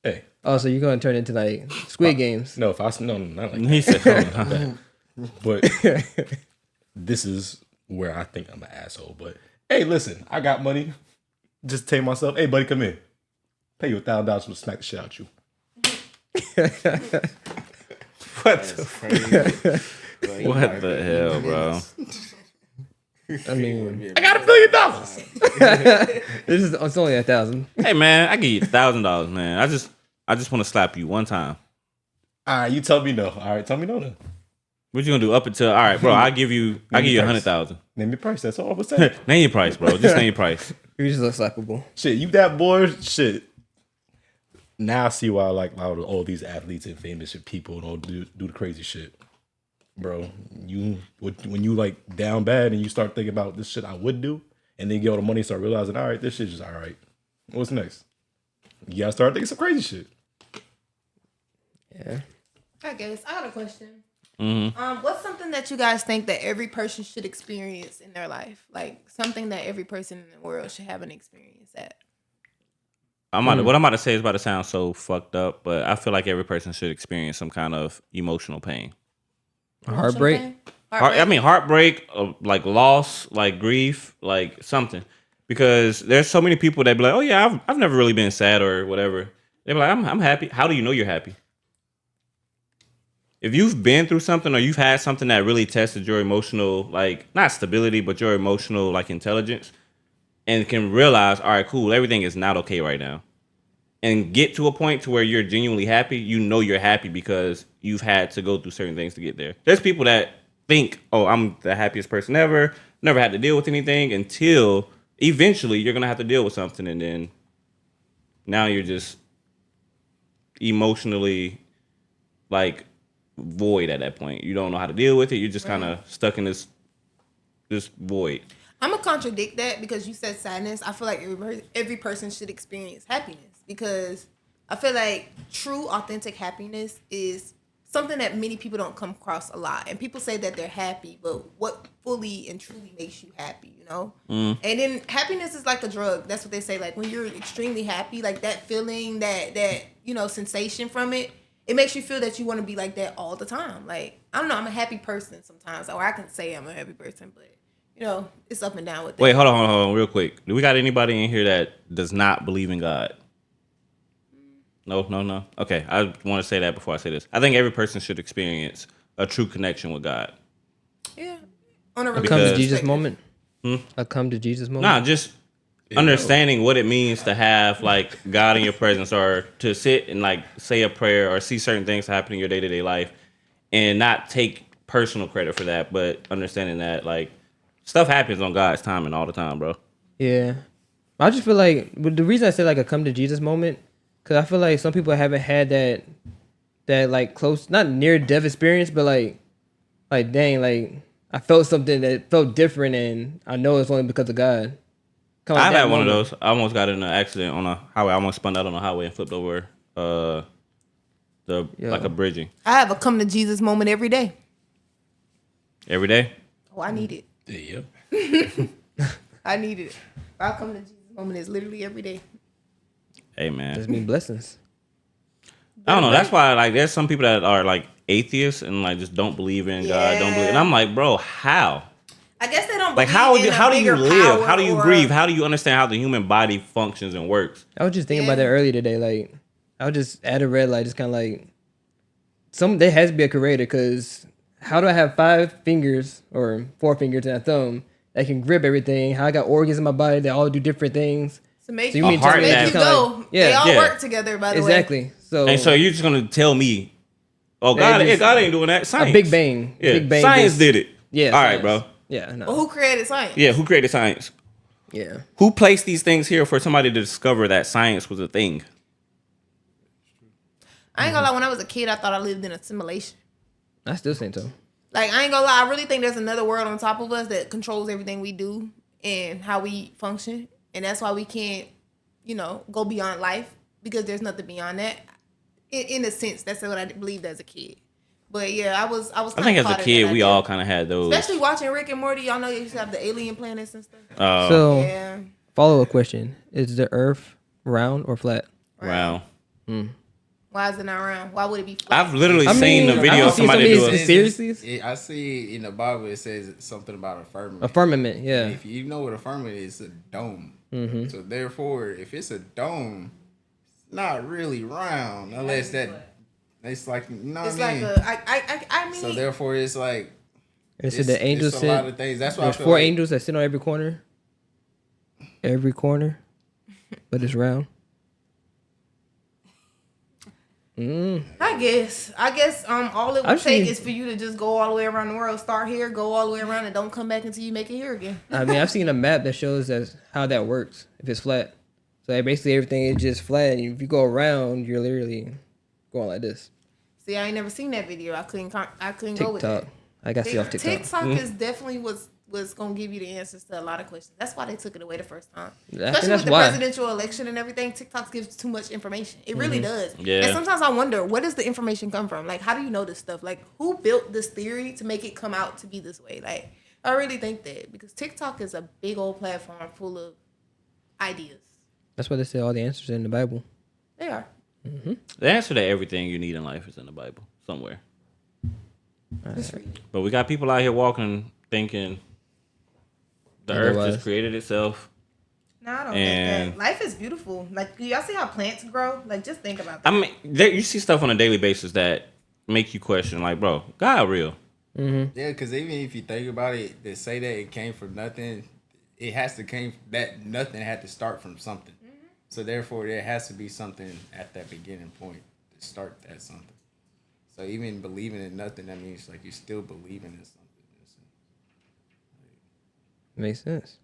Hey. Oh, so you're going to turn into like Squid Games? No, no, not like he said, but this is where I think I'm an asshole. But hey, listen, I got money. Just tell myself, hey, buddy, come in. Pay you $1,000 to smack the shit out you. What the hell, bro? I mean, I got $1 billion. It's only 1,000. Hey man, I give you $1,000, man. I just want to slap you one time. All right, you tell me no. All right, tell me no then. What you gonna do up until? All right, bro. I give you 100,000. Name your price. That's all I was saying. Name your price, bro. Just name your price. You just look slappable. Shit, you that bored? Shit. Now I see why I like all these athletes and famous people and all do the crazy shit, bro. When you like down bad and you start thinking about this shit I would do, and then you get all the money and start realizing, all right, this shit's just all right. What's next? You gotta start thinking some crazy shit. Yeah. I guess I got a question. Mm-hmm. What's something that you guys think that every person should experience in their life? Like something that every person in the world should have an experience at. What I'm about to say is about to sound so fucked up, but I feel like every person should experience some kind of emotional pain. Heartbreak? Heartbreak, like loss, like grief, like something. Because there's so many people that be like, oh yeah, I've never really been sad or whatever. They be like, I'm happy. How do you know you're happy? If you've been through something or you've had something that really tested your emotional, like, not stability, but your emotional, like, intelligence, and can realize, all right, cool, everything is not okay right now, and get to a point to where you're genuinely happy, you know you're happy because you've had to go through certain things to get there. There's people that think, oh, I'm the happiest person ever, never had to deal with anything, until eventually you're going to have to deal with something, and then now you're just emotionally, like, void at that point. You don't know how to deal with it. You're just kind of stuck in this void. I'm gonna contradict that because you said sadness. I feel like every person should experience happiness because I feel like true, authentic happiness is something that many people don't come across a lot. And people say that they're happy, but what fully and truly makes you happy, you know? And then happiness is like a drug. That's what they say. Like when you're extremely happy, like that feeling, that you know, sensation from it, it makes you feel that you want to be like that all the time. Like, I don't know, I'm a happy person sometimes, or I can say I'm a happy person, but you know, it's up and down with that. Wait, hold on, real quick. Do we got anybody in here that does not believe in God? No. Okay, I want to say that before I say this. I think every person should experience a true connection with God. Yeah. On a come to Jesus moment? A come to Jesus moment? Nah, just understanding what it means to have like God in your presence, or to sit and like say a prayer or see certain things happen in your day-to-day life and not take personal credit for that, but understanding that like stuff happens on God's timing all the time, bro. Yeah. I just feel like the reason I say like a come to Jesus moment, because I feel like some people haven't had that like close, not near death experience, but like dang, like I felt something that felt different, and I know it's only because of God. I've had one of those. I almost got in an accident on a highway. I almost spun out on a highway and flipped over like a bridging. I have a come to Jesus moment every day. Every day? Oh, I need it. Yeah. I need it. Our come to Jesus moment is literally every day. Hey, man. Just mean blessings. I don't know. That's why like there's some people that are like atheists and like just don't believe in God. Don't believe. And I'm like, bro, how? I guess they don't like believe how do you live? How do you breathe? Or... How do you understand how the human body functions and works? I was just thinking about that earlier today. Like, I was just at a red light, just kind of like, there has to be a creator, because how do I have 5 fingers or 4 fingers and a thumb that can grip everything? How I got organs in my body that all do different things. So make you mean heart to make you go. like, yeah, they all work together, by the way. Exactly. So And so you're just gonna tell me, oh God, God ain't doing that. Science. A Big Bang. Yeah. Big Bang. Science did it. Yeah. All right, science. bro. Yeah. No. Well, who created science? Yeah. Who created science? Yeah. Who placed these things here for somebody to discover that science was a thing? I ain't gonna lie. When I was a kid, I thought I lived in a simulation. I still think so. Like, I ain't gonna lie. I really think there's another world on top of us that controls everything we do and how we function, and that's why we can't, go beyond life, because there's nothing beyond that. In a sense, that's what I believed as a kid. But yeah, I was. I think as a kid, we all kind of had those. Especially watching Rick and Morty. Y'all know you used to have the alien planets and stuff. So, Yeah. follow-up question: is the Earth round or flat? Wow. Why is it not round? Why would it be flat? I've literally seen the video of somebody do it. Conspiracies? I see in the Bible it says something about a firmament. A firmament, yeah. If you know what a firmament is, it's a dome. Mm-hmm. So therefore, if it's a dome, it's not really round unless that it's like It's I mean. I mean. So therefore, it's like And so the angels it's a lot of sit. things. That's why I There's feel 4 like, angels that sit on every corner. But it's round. I guess all it would take is for you to just go all the way around the world, start here, go all the way around, and don't come back until you make it here again. I mean, I've seen a map that shows how that works if it's flat. So basically everything is just flat, and if you go around, you're literally going like this. See, I ain't never seen that video. I couldn't go with TikTok. it. I got to see off TikTok. TikTok is definitely was gonna give you the answers to a lot of questions. That's why they took it away the first time. I think Especially that's with the why. presidential election and everything, TikTok gives too much information. It really does. Yeah. And sometimes I wonder, where does the information come from? Like, how do you know this stuff? Like, who built this theory to make it come out to be this way? Like, I really think that, because TikTok is a big old platform full of ideas. That's why they say all the answers are in the Bible. They are. The answer to everything you need in life is in the Bible somewhere. Just read. But we got people out here walking, thinking the earth Otherwise. just created itself. No, I don't And- think that. Life is beautiful. Like, do y'all see how plants grow? Like, just think about that. I mean, you see stuff on a daily basis that make you question, like, bro, God real. yeah, because even if you think about it, they say that it came from nothing. It has to that nothing had to start from something. So therefore, there has to be something at that beginning point to start that something. So even believing in nothing, that means like you're still believing in something. Makes sense.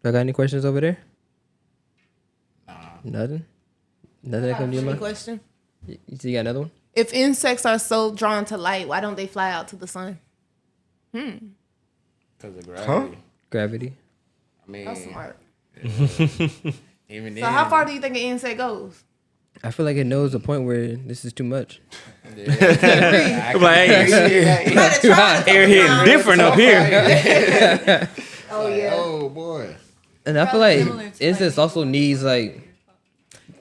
I got any questions over there? Nah. Nothing that come to your Any mind? question? You see, you got another one? If insects are so drawn to light, why don't they fly out to the sun? Because of gravity. Gravity. I mean, That's smart. even So then, how far do you think an insect goes? I feel like it knows the point where this is too much. Yeah. I'm like, hey, air hitting different up here. Oh yeah. Oh boy. And I feel Similar like to insects also needs like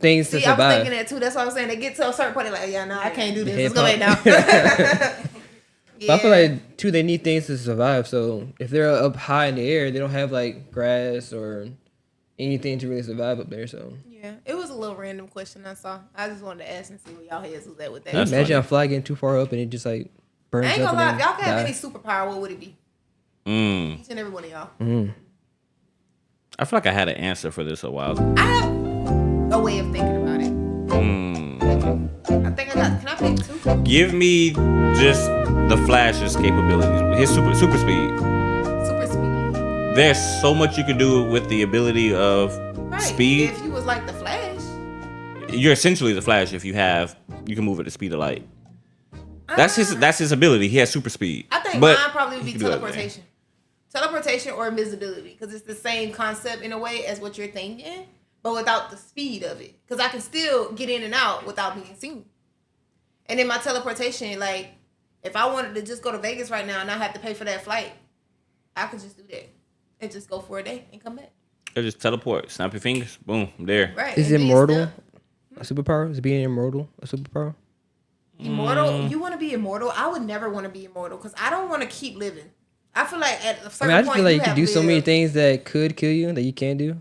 things See, to I was survive. thinking that too. That's what I was saying. They get to a certain point, they're like, yeah, no, I can't do this. Hip Let's go back now. But I feel like too they need things to survive. So if they're up high in the air, they don't have like grass or anything to really survive up there. So Yeah, it was a little random question I saw. I just wanted to ask and see where y'all heads was at with that. That's imagine funny. a fly getting too far up and it just like burns I ain't up. gonna lie, and if y'all could have die. any superpower, what would it be? Each and every one of y'all. I feel like I had an answer for this a while ago. I have a way of thinking about it. I think I got. Can I pick two? Give me just the Flash's capabilities, his super speed. Super speed. There's so much you can do with the ability of Right. speed. If you was like the Flash. You're essentially the Flash if you can move at the speed of light. That's his ability. He has super speed. I think But mine probably would be you can do other teleportation. Teleportation or invisibility, because it's the same concept in a way as what you're thinking, but without the speed of it. Because I can still get in and out without being seen. And then my teleportation, like, if I wanted to just go to Vegas right now and not have to pay for that flight, I could just do that and just go for a day and come back. thing. Just teleport. Snap your fingers. Boom. I'm there. Right. Is and being immortal still- a superpower? Is being immortal a superpower? Immortal? You want to be immortal? I would never want to be immortal because I don't want to keep living. I feel like at a I certain mean, I just point feel like you have could do so many lived. things that could kill you that you can't do.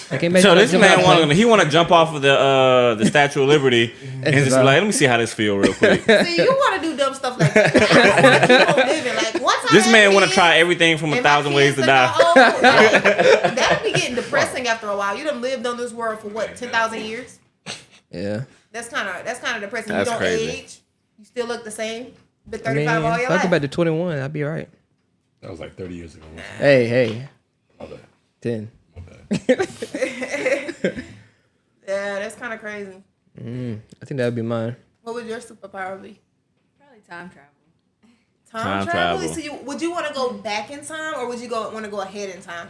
I can't imagine. So like, this jumping out man of plane. want to jump off of the Statue of Liberty and just be survive. like, let me see how this feel real quick. See, you want to do dumb stuff like that. I want to keep on living. Like, once I This have man want to kids, try everything from and 1,000 my ways kids to are die. old, that'd be getting depressing after a while. You done lived on this world for what, 10,000 years? Yeah. That's kind of depressing. That's you don't crazy. age. You still look the same. But I 35 mean, all your if I go life. back to 21, I'd be all right. That was like 30 years ago. Hey, My bad. 10. My bad. Yeah, that's kind of crazy. I think that would be mine. What would your superpower be? Probably time travel. Time Time travel. travel. So would you want to go back in time, or would you want to go ahead in time?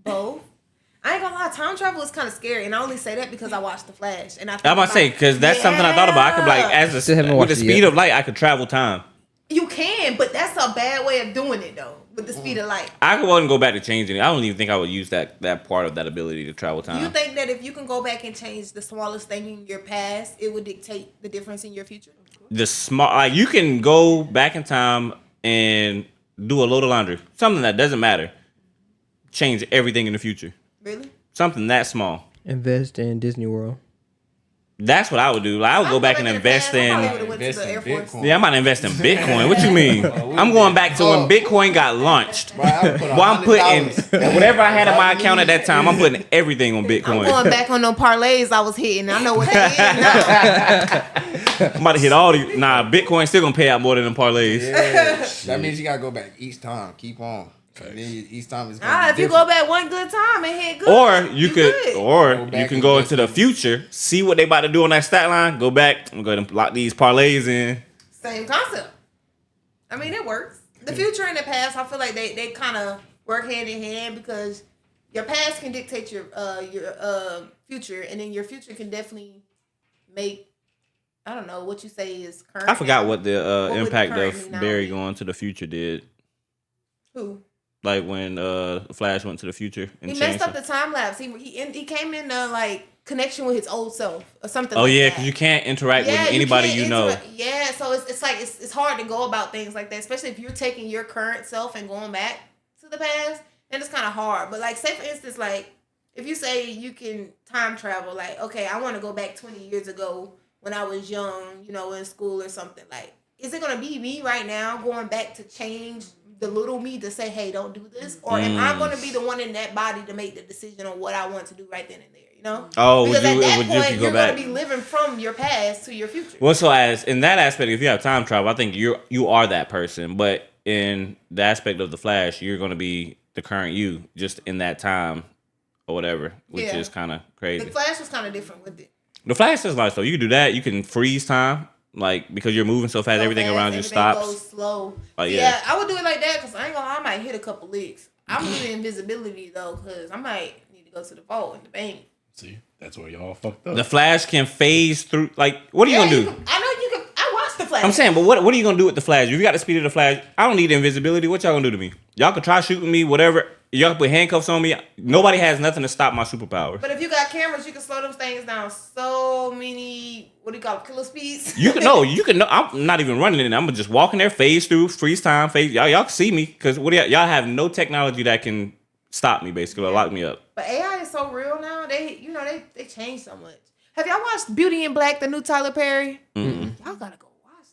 Both. I ain't gonna lie, time travel is kind of scary, and I only say that because I watched The Flash, and I. I'm about to say because that's something I thought about. I could like Still haven't with the watched it speed yet. of light, I could travel time. You can, but that's a bad way of doing it though. With the speed of light. I could want to go back to changing it. I don't even think I would use that part of that ability to travel Do you time. think that if you can go back and change the smallest thing in your past, it would dictate the difference in your future? The small, like you can go back in time and do a load of laundry, something that doesn't matter, change everything in the future. Really? Something that small. Invest in Disney World. That's what I would do. Like I would go back and invest in. Invest in Bitcoin. Yeah, I'm about to invest in Bitcoin. What you mean? I'm going back to when Bitcoin got launched. Bro, I would put Well, I'm putting $100. whatever I had in my account at that time. I'm putting everything on I'm Bitcoin. going back on them parlays I was hitting. I know what they is now. I'm about to hit all the. Nah, Bitcoin still gonna pay out more than them parlays. Yeah, that means you gotta go back each time. Keep on. And then each time is gonna be If you go back one good time and hit good, Or you could, good. or Go you back can and go invest into the in- future, see what they about to do on that stat line. Go back. I'm going to lock these parlays in. Same concept. I mean, it works. The future and the past, I feel like they kind of work hand in hand because your past can dictate your future, and then your future can definitely make, I don't know, what you say is current. I forgot what the What would impact currently of now Barry be? going to the future did. Who? Like when Flash went to the future and He changed messed up it. the time lapse. He came in like connection with his old self or something. Oh like yeah, that. because you can't interact with you anybody can't you know. Yeah, so it's like it's hard to go about things like that, especially if you're taking your current self and going back to the past, and it's kind of hard. But like, say for instance, like if you say you can time travel, like okay, I want to go back 20 years ago when I was young, in school or something. Like, is it gonna be me right now going back to change the little me to say, hey, don't do this, or am I gonna be the one in that body to make the decision on what I want to do right then and there? Oh, because at that would point, you go you're back? going to be living from your past to your future. Well, so as in that aspect, if you have time travel, I think you are that person. But in the aspect of the Flash, you're going to be the current you, just in that time or whatever, which Yeah. is kind of crazy. The Flash was kind of different with it. The Flash is like so you can do that. You can freeze time, like because you're moving so fast, So everything fast, around you everything stops. goes slow. Oh, yeah. Yeah, I would do it like that because I ain't gonna lie, I might hit a couple licks. I'm doing invisibility though because I might need to go to the vault and the bank. See, that's where y'all fucked up. The Flash can phase through. Like, what are you gonna do? I know you can. I watched the Flash. I'm saying, but what are you gonna do with the Flash? If you got the speed of the Flash, I don't need invisibility. What y'all gonna do to me? Y'all could try shooting me, whatever. Y'all can put handcuffs on me. Nobody has nothing to stop my superpower. But if you got cameras, you can slow those things down so many. What do you call it? Killer speeds. You can no. I'm not even running it. I'm just walking there, phase through, freeze time, phase. Y'all can see me because y'all have no technology that can stop me basically or lock me up. But AI is so real now. They changed so much. Have y'all watched Beauty in Black, the new Tyler Perry? Mm-mm. Y'all gotta go watch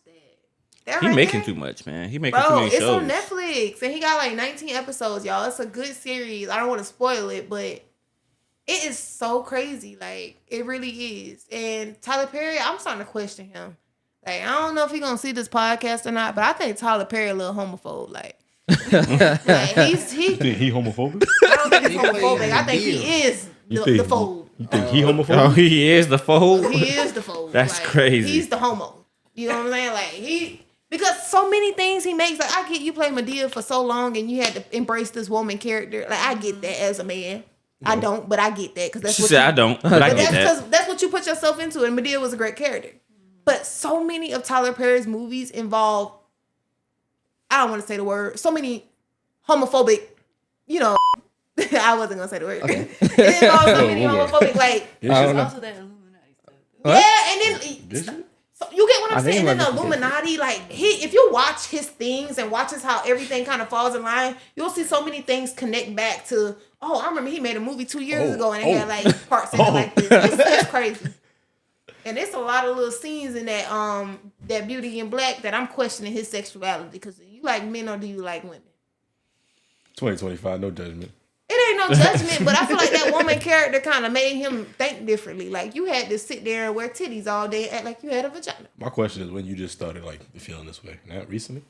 that. He making too much, man. He making too Bro, many it's shows. on Netflix and he got like 19 episodes, y'all. It's a good series. I don't want to spoil it, but it is so crazy. Like, it really is. And Tyler Perry, I'm starting to question him. Like, I don't know if he gonna see this podcast or not, but I think Tyler Perry a little homophobe. Like You think he homophobic? I don't think he's homophobic. I think he is the phobe. You think he Oh, homophobic? he is the foe. He is the phobe. That's Like, crazy. He's the homo. You know what I'm saying? Like because so many things he makes. Like I get you play Medea for so long and you had to embrace this woman character. Like I get that as a man. I don't, but I get that because that's She what said, you, I don't, but I But get that's that. because that's what you put yourself into, and Medea was a great character. But so many of Tyler Perry's movies involve, I don't want to say the word, so many homophobic, I wasn't gonna say the word. Okay. It involves so many We'll go. homophobic, like, I don't know. Also that Illuminati stuff. What? yeah, and Did then you? so you get what I I'm think saying? it In might the be Illuminati, like if you watch his things and watches how everything kind of falls in line, you'll see so many things connect back to. Oh, I remember he made a movie 2 years ago and it had like parts in it like this. It's crazy. And it's a lot of little scenes in that Beauty in Black that I'm questioning his sexuality because do you like men or do you like women? 2025, no judgment. It ain't no judgment, but I feel like that woman character kind of made him think differently. Like, you had to sit there and wear titties all day and act like you had a vagina. My question is, when you just started like feeling this way? Not recently?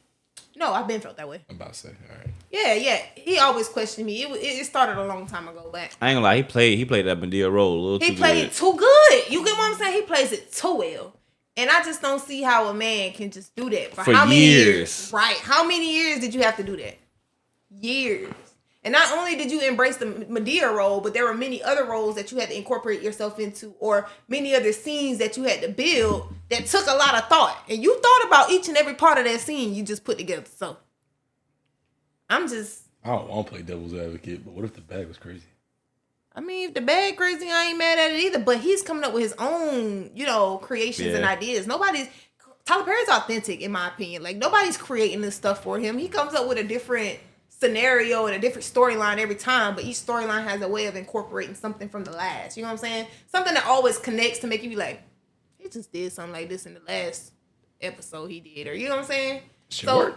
No, I've been felt that way. I'm about to say, all right. Yeah. He always questioned me. It started a long time ago, but I ain't gonna lie, he played that Medea role a little he too played good. it too good. You get what I'm saying? He plays it too well. And I just don't see how a man can just do that. For how many years. Right. How many years did you have to do that? Years. And not only did you embrace the Medea role, but there were many other roles that you had to incorporate yourself into, or many other scenes that you had to build that took a lot of thought. And you thought about each and every part of that scene you just put together. So I don't want to play devil's advocate, but what if the bag was crazy? I mean, if the bag crazy, I ain't mad at it either. But he's coming up with his own, creations and ideas. Tyler Perry's authentic, in my opinion. Like, nobody's creating this stuff for him. He comes up with a different scenario and a different storyline every time, but each storyline has a way of incorporating something from the last. You know what I'm saying? Something that always connects to make you be like, he just did something like this in the last episode he did, or you know what I'm saying? Sure.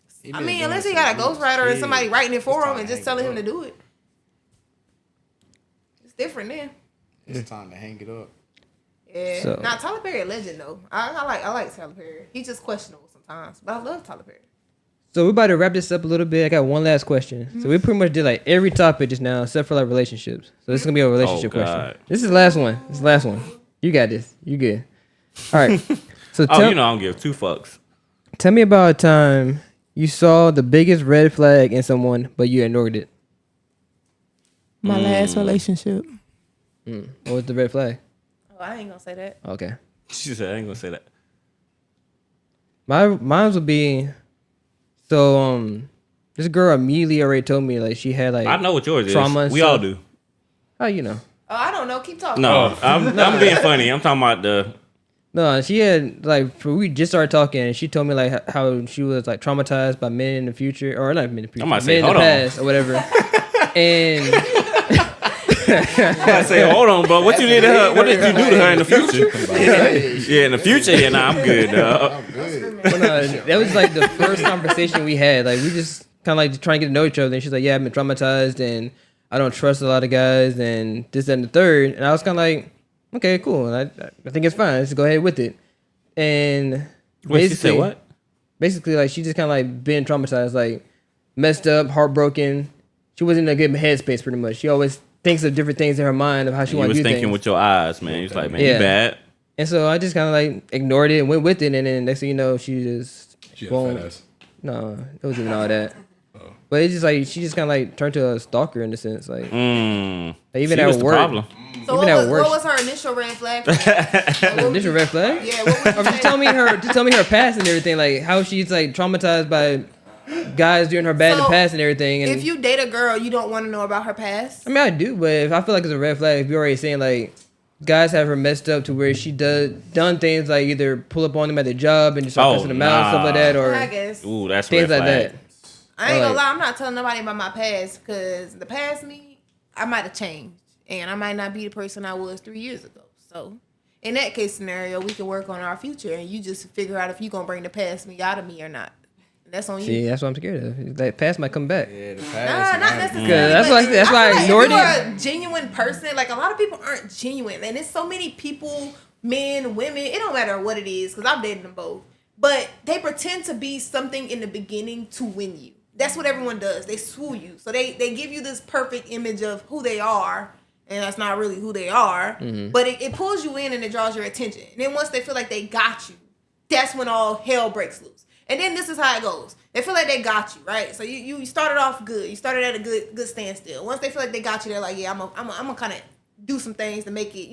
So, I mean, unless he got a ghostwriter and somebody writing it for him and just telling him to do it. It's different then. It's time to hang it up. Yeah. So- Now, Tyler Perry a legend though. I like Tyler Perry. He's just questionable sometimes, but I love Tyler Perry. So we're about to wrap this up a little bit. I got one last question. So we pretty much did like every topic just now, except for like relationships. So this is gonna be a relationship question. This is the last one. This is the last one. You got this. You good. All right. So I don't give two fucks. tell me about a time you saw the biggest red flag in someone, but you ignored it. My last relationship. What was the red flag? Oh, I ain't gonna say that. Okay. She said, I ain't gonna say that. Mine would be, so this girl immediately already told me like she had like I know what yours trauma is. and We all stuff. do. How you know? Oh, I don't know. Keep talking. No, I'm being funny. I'm talking about the. No, she had like we just started talking and she told me like how she was like traumatized by men in the future, or not men in the future, I might men say, in the hold on. past or whatever. And I say, hold on, but what you did to her? What did you do to her in the future? Yeah, in the future, yeah, nah, I'm good, dog. but no, that was like the first conversation we had. Like we just kind of like trying to get to know each other. And she's like, "Yeah, I've been traumatized and I don't trust a lot of guys and this, that, and the third." And I was kind of like, "Okay, cool. I think it's fine. Let's go ahead with it." And Wait, she said what? Basically, like she just kind of like been traumatized, like messed up, heartbroken. She wasn't in a good headspace, pretty much. She always thinks of different things in her mind of how she You wants was to do thinking things. with your eyes, man. You was like, man, Yeah. you bad. And so I just kind of like ignored it and went with it. And then next thing you know, she just She had a fat ass. No, it wasn't even all that. But it's just like she just kind of like turned to a stalker in a sense, like even She at was the work. problem. So Even at what work. was her initial red flag? This a red flag? Yeah. What was Or just tell me her past and everything, like how she's like traumatized by guys doing her bad in the So, past and everything. And If you date a girl, you don't want to know about her past. I mean, I do, but if I feel like it's a red flag, if you're already saying like guys have her messed up to where she done things like either pull up on them at their job and just start cussing them out and stuff like that, or I guess. Ooh, that's things red like flag. that. I ain't gonna Like- lie, I'm not telling nobody about my past because the past me, I might have changed. And I might not be the person I was 3 years ago. So in that case scenario, we can work on our future and you just figure out if you're gonna bring the past me out of me or not. That's on you. See, that's what I'm scared of. That past might come back. Yeah, the Nah, past. not man. necessarily. That's but why I said- that's why I feel like ignored if you it. are a genuine person, like a lot of people aren't genuine, and it's so many people, men, women. It don't matter what it is, because I've dated them both. But they pretend to be something in the beginning to win you. That's what everyone does. They swoo you, so they give you this perfect image of who they are, and that's not really who they are. But it pulls you in and it draws your attention. And then once they feel like they got you, that's when all hell breaks loose. And then this is how it goes. They feel like they got you, right? So you started off good. You started at a good standstill. Once they feel like they got you, they're like, yeah, I'm gonna kind of do some things to make it,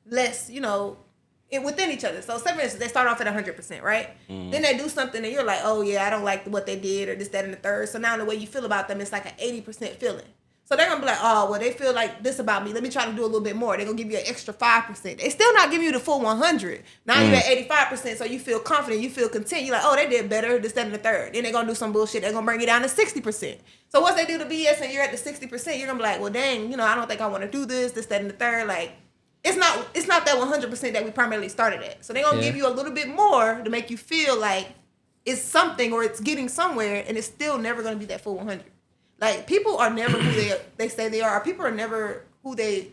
less, within each other. So, say for instance, they start off at 100%, right? Then they do something and you're like, oh yeah, I don't like what they did or this, that, and the third. So now the way you feel about them, it's like an 80% feeling. So they're gonna be like, oh, well, they feel like this about me. Let me try to do a little bit more. They're gonna give you an extra 5%. They still not giving you the full 100. Now you're at 85%, so you feel confident, you feel content. You're like, oh, they did better, this, that, and the third. Then they're gonna do some bullshit. They're gonna bring you down to 60%. So once they do the BS and you're at the 60%, you're gonna be like, well, dang, I don't think I want to do this, that, and the third. Like, it's not that 100% that we primarily started at. So they're gonna give you a little bit more to make you feel like it's something or it's getting somewhere, and it's still never gonna be that full 100. Like people are never who they say they are. People are never who they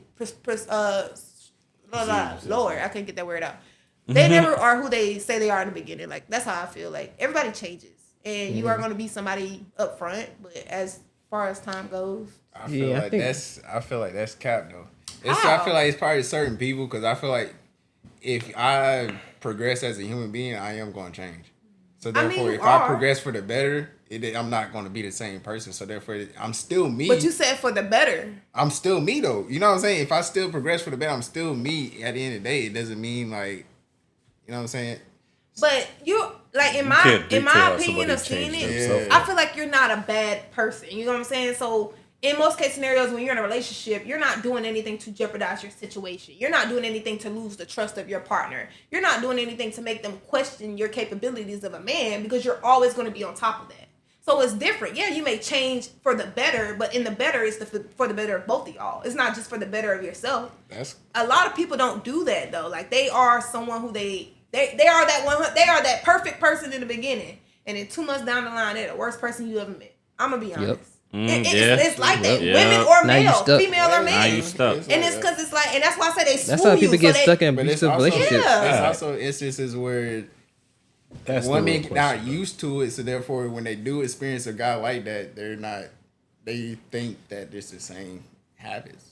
Lord, I can't get that word out. They never are who they say they are in the beginning. Like that's how I feel. Like everybody changes, and you are going to be somebody up front. But as far as time goes, I feel Yeah, I like think- that's cap though. How? I feel like it's probably certain people because I feel like if I progress as a human being, I am going to change. So therefore, you if I are. progress for the better, I'm not going to be the same person. So therefore, I'm still me. but you said for the better. I'm still me though. You know what I'm saying? If I still progress for the better, I'm still me. At the end of the day, it doesn't mean like, you know what I'm saying? But you like in You my can't dictate how opinion of somebody seeing changed it, themselves. I feel like you're not a bad person. You know what I'm saying? So in most case scenarios, when you're in a relationship, you're not doing anything to jeopardize your situation. You're not doing anything to lose the trust of your partner. You're not doing anything to make them question your capabilities of a man because you're always going to be on top of that. So it's different. Yeah, you may change for the better, but in the better is for the better of both of y'all. It's not just for the better of yourself. That's A lot of people don't do that though. Like they are someone who they are that one. They are that perfect person in the beginning, and then 2 months down the line, they're the worst person you ever met. I'm gonna be honest. It's like that. Yep. Women or Now you male, stuck. female or Now you man. stuck. And it's because it's like, and that's why I say they That's swoo how you. people get so stuck in but it's abusive also, relationships. Yeah. it's also instances where That's the real women question, not though. used to it, so therefore when they do experience a guy like that, they think that it's the same habits.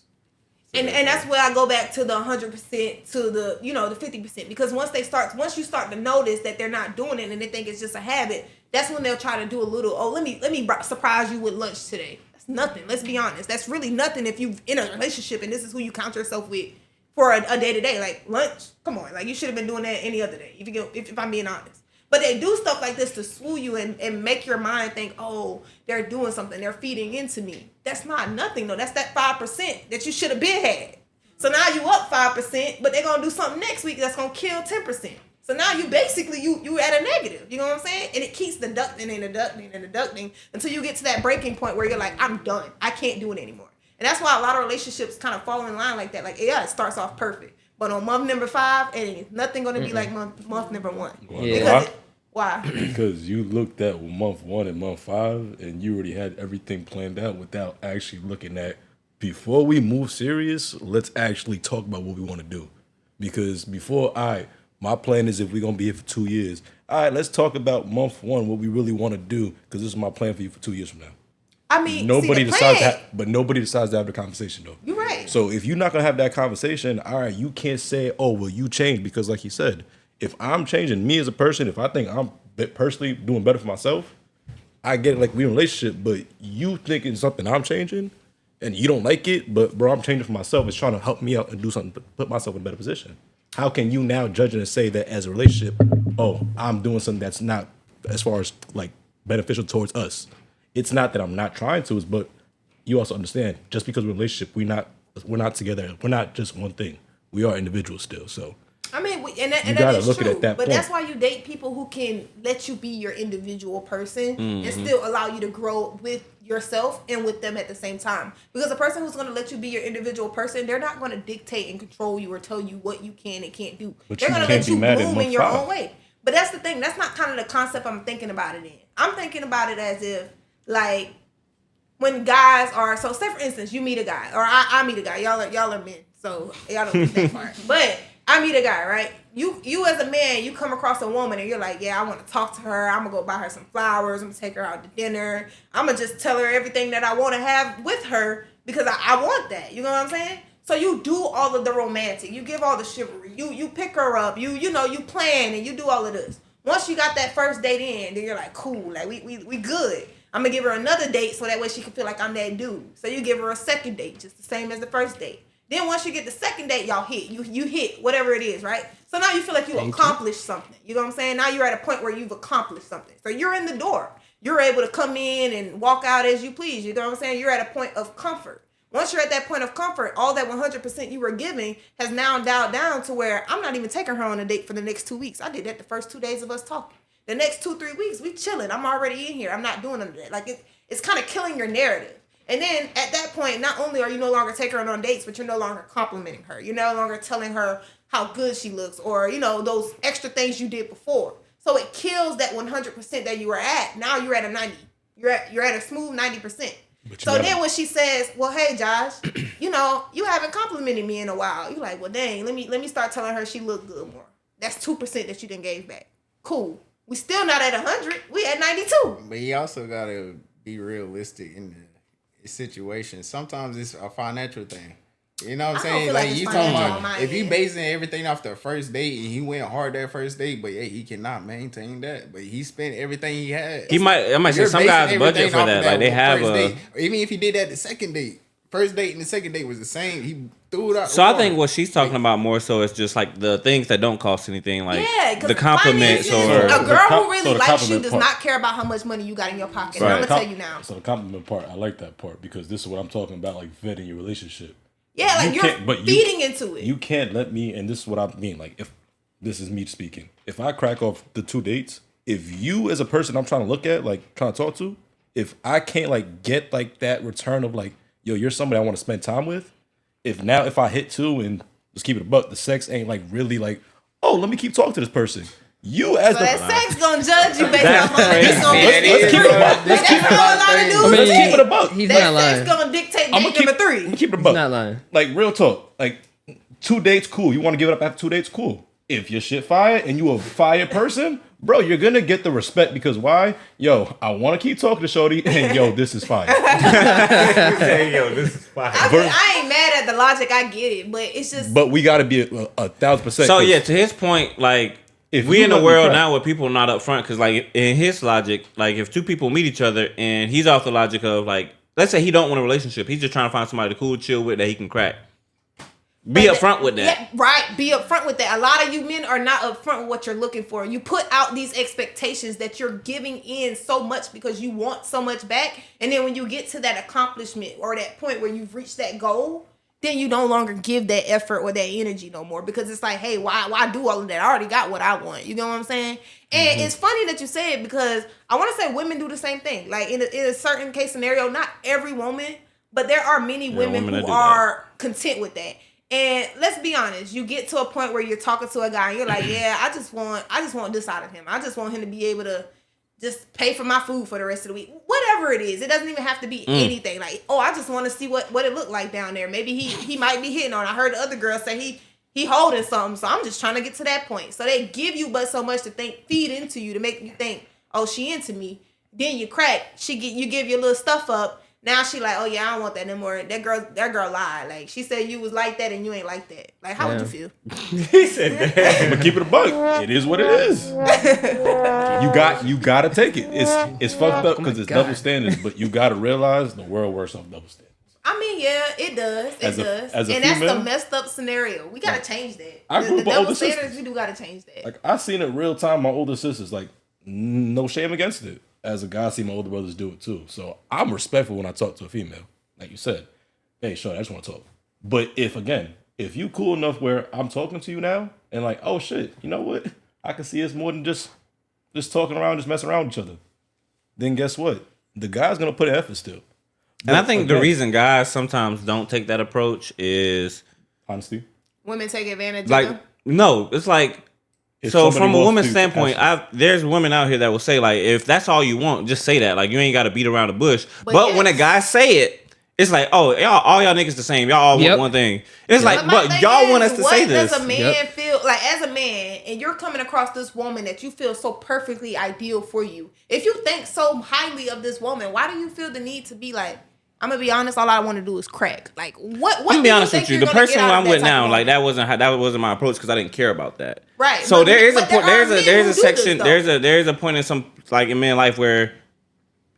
So And therefore- that's where I go back to the 100% to the the 50% because once you start to notice that they're not doing it and they think it's just a habit, that's when they'll try to do a little. Oh, let me surprise you with lunch today. That's nothing. Let's be honest. That's really nothing if you're in a relationship and this is who you count yourself with for a day to day. Like lunch, come on, like you should have been doing that any other day. If I'm being honest. But they do stuff like this to swoo you and make your mind think, oh, they're doing something. They're feeding into me. That's not nothing, though. That's that 5% that you should have been had. So now you up 5%, but they're going to do something next week that's going to kill 10%. So now you basically, you at a negative. You know what I'm saying? And it keeps deducting and deducting and deducting until you get to that breaking point where you're like, I'm done. I can't do it anymore. And that's why a lot of relationships kind of fall in line like that. Like, yeah, it starts off perfect. But on month number 5, it ain't nothing going to be like month number 1. Yeah. Because why? Because you looked at month 1 and month 5, and you already had everything planned out without actually looking at, before we move serious, let's actually talk about what we want to do. Because before, my plan is if we're going to be here for 2 years, all right, let's talk about month 1, what we really want to do, because this is my plan for you for 2 years from now. I mean, Nobody see, decides plan, but nobody decides to have the conversation, though. You're right. So if you're not gonna have that conversation, all right, you can't say, "Oh, well, you changed," because, like you said, if I'm changing, me as a person, if I think I'm personally doing better for myself, I get it. Like we in a relationship, but you thinking something I'm changing, and you don't like it, but bro, I'm changing for myself. It's trying to help me out and do something, put myself in a better position. How can you now judge it and say that as a relationship, oh, I'm doing something that's not as far as like beneficial towards us? It's not that I'm not trying to, but you also understand, just because we're in a relationship, we're not together. We're not just one thing. We are individuals still. So I mean, and that gotta is look at it true. at that But point. that's why you date people who can let you be your individual person and still allow you to grow with yourself and with them at the same time. Because a person who's going to let you be your individual person, they're not going to dictate and control you or tell you what you can and can't do. But They're you going to can't let be you mad at bloom month in your 5. own way. But that's the thing. That's not kind of the concept I'm thinking about it in. I'm thinking about it as if, like, when guys are, so say for instance, you meet a guy, or I meet a guy. Y'all are men, so y'all don't get that part. But I meet a guy, right? You as a man, you come across a woman and you're like, yeah, I want to talk to her. I'm gonna go buy her some flowers. I'm gonna take her out to dinner. I'm gonna just tell her everything that I want to have with her because I want that. You know what I'm saying? So you do all of the romantic. You give all the chivalry. You pick her up. You plan and you do all of this. Once you got that first date in, then you're like, cool, like we good. I'm gonna give her another date so that way she can feel like I'm that dude. So you give her a second date, just the same as the first date. Then once you get the second date, y'all hit. You hit whatever it is, right? So now you feel like you accomplished something. You know what I'm saying? Now you're at a point where you've accomplished something. So you're in the door. You're able to come in and walk out as you please. You know what I'm saying? You're at a point of comfort. Once you're at that point of comfort, all that 100% you were giving has now dialed down to where I'm not even taking her on a date for the next 2 weeks. I did that the first 2 days of us talking. The next 2-3 weeks, we chilling. I'm already in here. I'm not doing none of that. Like it's kind of killing your narrative. And then at that point, not only are you no longer taking her on dates, but you're no longer complimenting her. You're no longer telling her how good she looks or, those extra things you did before. So it kills that 100% that you were at. Now you're at a 90. You're at a smooth 90%. So then when she says, well, hey, Josh, you haven't complimented me in a while. You're like, well, dang, let me start telling her she looked good more. That's 2% that you done gave back. Cool. We still not at 100. We at 92. But you also got to be realistic in the situation. Sometimes it's a financial thing. You know what I'm saying? Like you talking about if you basing everything off the first date and he went hard that first date, but he cannot maintain that. But he spent everything he had. I might say some guys budget for that. Like they have a. Even if he did that the second date, first date and the second date was the same. He threw it out. So I think what she's talking about more so is just like the things that don't cost anything, like the compliments or a girl who really likes you does not care about how much money you got in your pocket. Right. I'm gonna tell you now. So the compliment part, I like that part because this is what I'm talking about, like vetting your relationship. Yeah, like you're feeding into it. You can't let me, and this is what I mean, like if this is me speaking, if I crack off the 2 dates, if you as a person I'm trying to look at, like trying to talk to, if I can't like get like that return of like, yo, you're somebody I want to spend time with, if I hit 2 and let's keep it a buck, the sex ain't like really like, oh, let me keep talking to this person. You as that sex gonna judge you based off of let's keep it a buck. Let's keep it a buck. He's not lying. Sex gonna dictate date number 3. I'm gonna keep it a buck. He's not lying. Like real talk. Like 2 dates, cool. You want to give it up after 2 dates, cool. If your shit fire and you a fire person, bro, you're gonna get the respect because why? Yo, I want to keep talking to shorty, and yo, this is fire. Yo, this is fire. I ain't mad at the logic. I get it, but it's just. But we gotta be 1,000%. So yeah, to his point, like. If we in a world now where people are not up front, because like in his logic, like if 2 people meet each other and he's off the logic of like, let's say he don't want a relationship, he's just trying to find somebody to cool, chill with that he can crack. Be upfront with that. Yeah, right. Be upfront with that. A lot of you men are not upfront with what you're looking for. You put out these expectations that you're giving in so much because you want so much back. And then when you get to that accomplishment or that point where you've reached that goal, then you no longer give that effort or that energy no more because it's like, hey, why do all of that? I already got what I want. You know what I'm saying? And it's funny that you say it because I want to say women do the same thing. Like in a certain case scenario, not every woman, but there are many women who are content with that. And let's be honest, you get to a point where you're talking to a guy and you're like, yeah, I just want this out of him. I just want him to be able to just pay for my food for the rest of the week. Whatever it is. It doesn't even have to be anything. Like, oh, I just want to see what it looked like down there. Maybe he might be hitting on. I heard the other girl say he holding something. So I'm just trying to get to that point. So they give you but so much to feed into you to make you think, oh, she into me. Then you crack. You give your little stuff up. Now she like, oh yeah, I don't want that anymore. That girl lied. Like she said you was like that and you ain't like that. Like how would you feel? He said that. But keep it a buck. It is what it is. You gotta take it. It's fucked up because it's double standards, but you gotta realize the world works off double standards. I mean, yeah, it does. It does. And that's the messed up scenario. We gotta change that. The double standards, we do gotta change that. Like I seen it real time. My older sisters, like no shame against it. As a guy, I see my older brothers do it too. So I'm respectful when I talk to a female. Like you said, hey, sure, I just want to talk. But if you cool enough where I'm talking to you now and like, oh shit, you know what? I can see it's more than just talking around, just messing around with each other. Then guess what? The guy's gonna put an effort still. And I think the reason guys sometimes don't take that approach is honesty. Women take advantage like, of them? No, it's like, so from a woman's standpoint, there's women out here that will say like, if that's all you want, just say that. Like you ain't got to beat around the bush. But when a guy say it, it's like, oh, all y'all niggas the same. Y'all all want one thing. It's like, but y'all want us to say this. What does a man feel like as a man, and you're coming across this woman that you feel so perfectly ideal for you? If you think so highly of this woman, why do you feel the need to be like, I'm gonna be honest, all I want to do is crack. Like what? I'm gonna be honest with you. The person I'm with now, like that wasn't my approach because I didn't care about that. Right. So there is a point. There's a section. There's a point in some like in men life where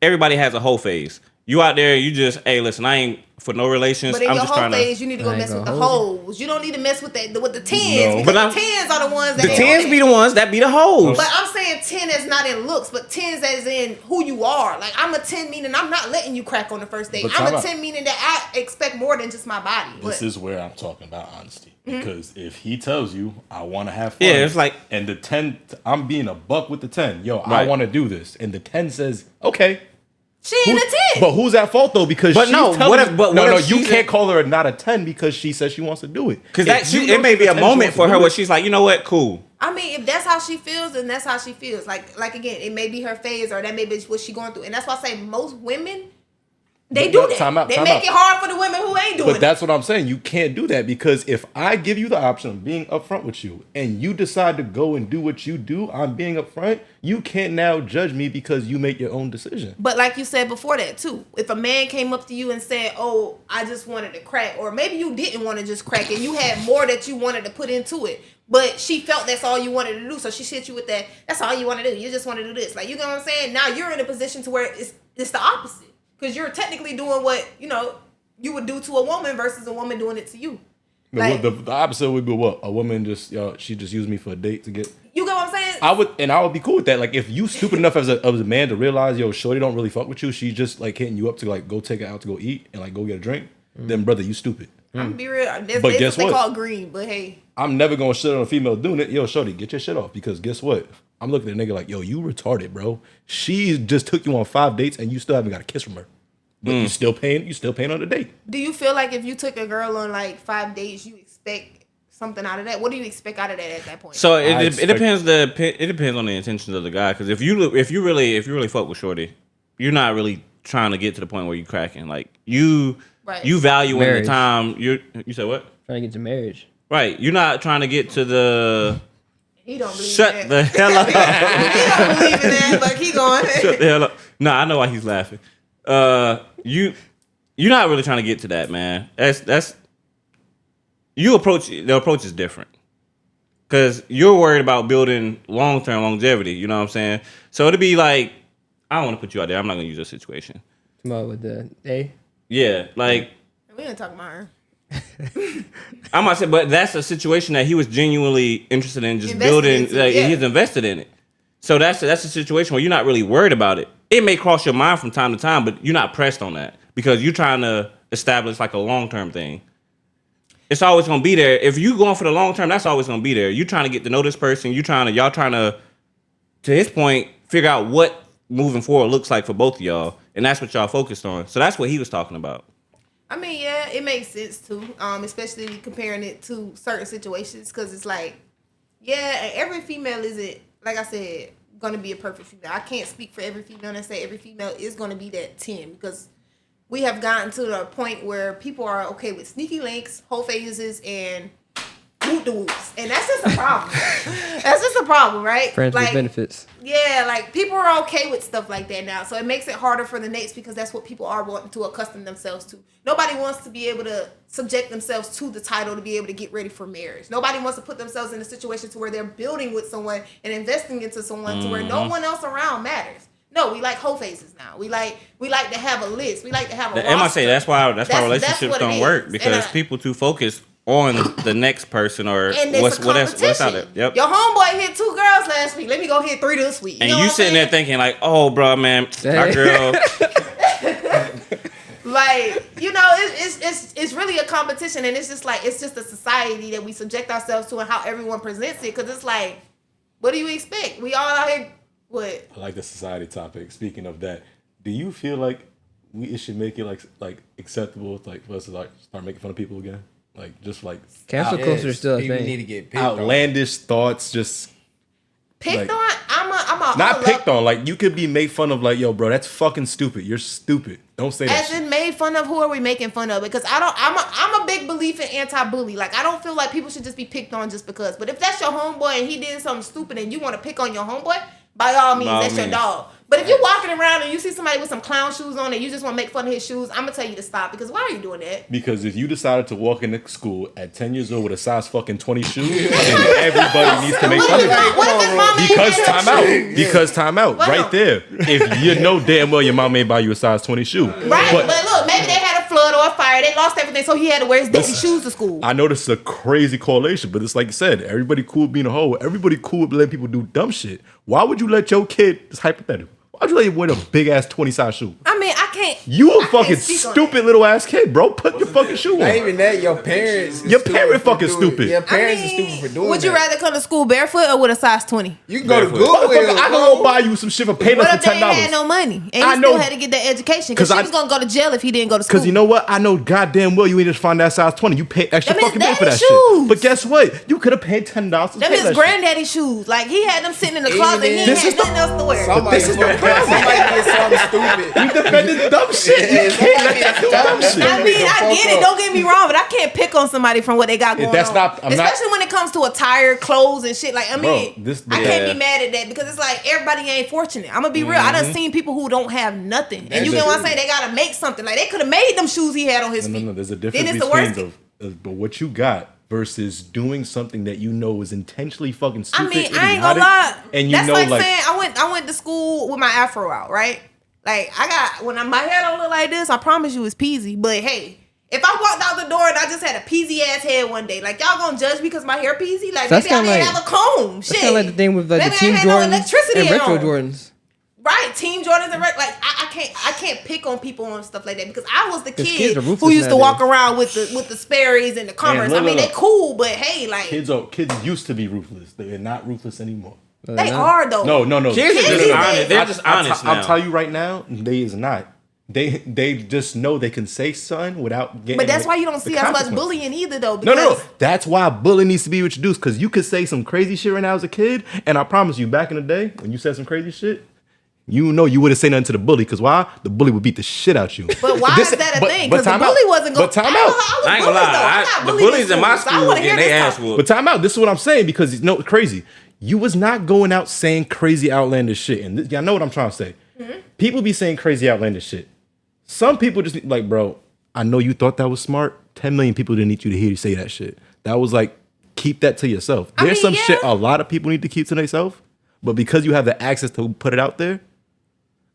everybody has a whole phase. You out there, you just, hey, listen, I ain't for no relations. But in I'm your just whole trying phase, you need to go mess with the hoes. You don't need to mess with the tens. No. Because the tens are the ones that the tens be the ones that be the hoes. But I'm saying 10 as not in looks, but 10s as in who you are. Like I'm a 10 meaning I'm not letting you crack on the first date. I'm a 10 meaning that I expect more than just my body. This is where I'm talking about honesty. Because if he tells you, I want to have fun. Yeah, it's like, and the 10, I'm being a buck with the 10. Yo, I want to do this. And the 10 says, okay. She ain't a 10. But who's at fault though? Because but no, you can't call her not a 10 because she says she wants to do it. Because it may be a moment for her where she's like, you know what, cool. I mean, if that's how she feels, then that's how she feels. Like again, it may be her phase or that may be what she's going through. And that's why I say most women They do that. Time out, they time make out. it hard for the women who ain't doing But it. that's what I'm saying. You can't do that because if I give you the option of being upfront with you and you decide to go and do what you do, I'm being upfront. You can't now judge me because you make your own decision. But like you said before that too, if a man came up to you and said, "Oh, I just wanted to crack," or maybe you didn't want to just crack and you had more that you wanted to put into it, but she felt that's all you wanted to do, so she hit you with that. That's all you want to do. You just want to do this. Like, you know what I'm saying? Now you're in a position to where it's the opposite because you're technically doing what you would do to a woman versus a woman doing it to you. Like, The opposite would be what? A woman she just used me for a date to get. you get what I'm saying? I would be cool with that. Like if you stupid enough as a man to realize, shorty don't really fuck with you. She's just like hitting you up to like go take her out to go eat and like go get a drink. Then brother, you stupid. I'm gonna be real. That's But guess what they what? call green. But hey, I'm never gonna shit on a female doing it. Yo, shorty, get your shit off because guess what? I'm looking at a nigga like, yo, you retarded, bro. She just took you on 5 dates and you still haven't got a kiss from her. But you still paying on the date. do you feel like if you took a girl on like 5 dates, you expect something out of that? What do you expect out of that at that point? So I it expect- depends. It depends on the intentions of the guy. Because if you really fuck with shorty, you're not really trying to get to the point where you cracking. Like you valuing the Marriage. time. You said what? Trying to get to marriage. Right. You're not trying to get to the. He don't believe Shut that. the hell up. He don't believe in that, but keep going. Shut the hell up. No, I know why he's laughing. You're not really trying to get to that, man. That's the approach is different. Cause you're worried about building long-term longevity, you know what I'm saying? So it'd be like, I don't want to put you out there. I'm not gonna use this situation. Come on with the A. Yeah, like We ain't talking about her. I'm not saying, but that's a situation that he was genuinely interested in just Invested building. into, Like, yeah. he's invested in it. So that's a situation where you're not really worried about it. It may cross your mind from time to time, but you're not pressed on that because you're trying to establish like a long-term thing. It's always gonna be there. If you going for the long term, that's always gonna be there. You trying to get to know this person. Y'all trying to his point, figure out what moving forward looks like for both of y'all, and that's what y'all focused on. So that's what he was talking about. I mean, yeah, it makes sense too. Especially comparing it to certain situations, because it's like, yeah, every female isn't, like I said, gonna be a perfect female. I can't speak for every female and say every female is gonna be that 10 because we have gotten to the point where people are okay with sneaky links, whole phases, and whoop de whoops, and that's just a problem. That's just a problem, right? Friends with benefits. Yeah, like people are okay with stuff like that now, so it makes it harder for the Nates because that's what people are wanting to accustom themselves to. Nobody wants to be able to subject themselves to the title to be able to get ready for marriage. Nobody wants to put themselves in a situation to where they're building with someone and investing into someone to where no one else around matters. No, we like whole phases now. We like to have a list. We like to have a roster. And I say that's why That's relationships what it don't is. work And because people too focused on the next person or And it's what's a competition. out there. Yep. Your homeboy hit 2 girls last week. Let me go hit 3 this week. And know you what I'm sitting there saying? thinking like, oh, bro, man, my girl. Like, it's really a competition, and it's just a society that we subject ourselves to and how everyone presents it. Because it's like, what do you expect? We all out here. What? I like the society topic. Speaking of that, do you feel like we should make it like acceptable, like for us to like start making fun of people again, like just like Cancel culture is still a People thing. need to get picked on. outlandish thoughts, just Picked like- on? I'm not picked on. Like you could be made fun of. Like yo, bro, that's fucking stupid. You're stupid. Don't say that. As shit. in made fun of, who are we making fun of? Because I'm a big believer in anti-bully. Like I don't feel like people should just be picked on just because. But if that's your homeboy and he did something stupid and you want to pick on your homeboy, by all means, that's your dog. But if you're walking around and you see somebody with some clown shoes on and you just want to make fun of his shoes, I'm gonna tell you to stop. Because why are you doing that? Because if you decided to walk into school at 10 years old with a size fucking 20 shoe, then everybody needs to make fun of you. What if his mama ain't Because had time no out. shoes? Because time out. Wow. Right there. If you know damn well your mom may buy you a size 20 shoe. Right, but look, maybe they had a flood or a fire. They lost everything, so he had to wear his daddy shoes to school. I know this is a crazy correlation, but it's like you said, everybody cool with being a hoe. Everybody cool with letting people do dumb shit. Why would you let your kid, it's hypothetical, why'd you let him wear a big ass 20 size shoe? I mean, I can't. You I a can't fucking speak on stupid little ass kid, bro. Put your fucking shoe Not on. even that, your parents. is Your stupid parent for fucking doing- stupid. Your that. parents are stupid for doing Would you that. rather come to school barefoot or with a size 20? You can go to Barefoot. Goodwill. Motherfucker, I can go buy you some shit for paying What us if for they ain't had $10. no money and he I still know. had to get that education? Because 'Cause she I- was gonna go to jail if he didn't go to school. Because you know what? I know goddamn well you ain't just find that size 20. You pay extra Them his fucking money for daddy that shit. shoes. But guess what? You could have paid $10 to Them pay his that shit. granddaddy shoes. Like he had them sitting in the closet. He ain't This had is the- nothing else to wear. Somebody, this is the somebody did something stupid. You defended dumb shit. You can't let that do dumb shit. I mean, I get it. Don't get me wrong, but I can't pick on somebody from what they got going That's on. not- I'm not- Especially when it comes to attire, clothes, and shit. Like, I mean, Bro, I can't be mad at that because it's like everybody ain't fortunate. I'm gonna be real. I done seen people who don't have nothing, and you get what I'm saying. They gotta make something. Like they could have made them shoes he had on his feet. No. There's a difference Then it's the worst. between but what you got versus doing something that you know is intentionally fucking stupid. I mean, I ain't gonna lie. And you That's know, like like saying I went to school with my afro out, right? Like I got my hair don't look like this. I promise you, it's peasy. But hey, if I walked out the door and I just had a peasy ass head one day, like y'all gonna judge me because my hair peasy? Like So that's maybe I kinda didn't like- have a comb. That's Shit. kind of like the thing with like Maybe the I Team ain't had no Jordans electricity and at retro home. Jordans. Right, Team Jordans and I can't pick on people on stuff like that because I was the kids kid are who ruthless used to walk nowadays. around with the Sperry's and the Converse. look, I mean, look. they cool, but hey, like kids used to be ruthless. They're not ruthless anymore. they are though. No. Kids are Kids just these honest. days- They're just honest now. I'll tell you right now, they is not. They just know they can say something without getting. But that's like, why you don't the see as much consequences. bullying either, though. No. Because That's why bullying needs to be introduced because you could say some crazy shit right now as a kid, and I promise you, back in the day when you said some crazy shit, you know you wouldn't say nothing to the bully because why? The bully would beat the shit out you. But why is that a thing? Because the time bully out. wasn't going. But time out. I ain't gonna lie. The bullies in my school was getting their ass whooped. But time out. This is what I'm saying because it's no crazy. You was not going out saying crazy outlandish shit, and y'all know what I'm trying to say. Mm-hmm. People be saying crazy outlandish shit. Some people just like, bro. I know you thought that was smart. 10 million people didn't need you to hear you say that shit. That was like, keep that to yourself. I There's mean, some shit yeah. a lot of people need to keep to themselves, but because you have the access to put it out there.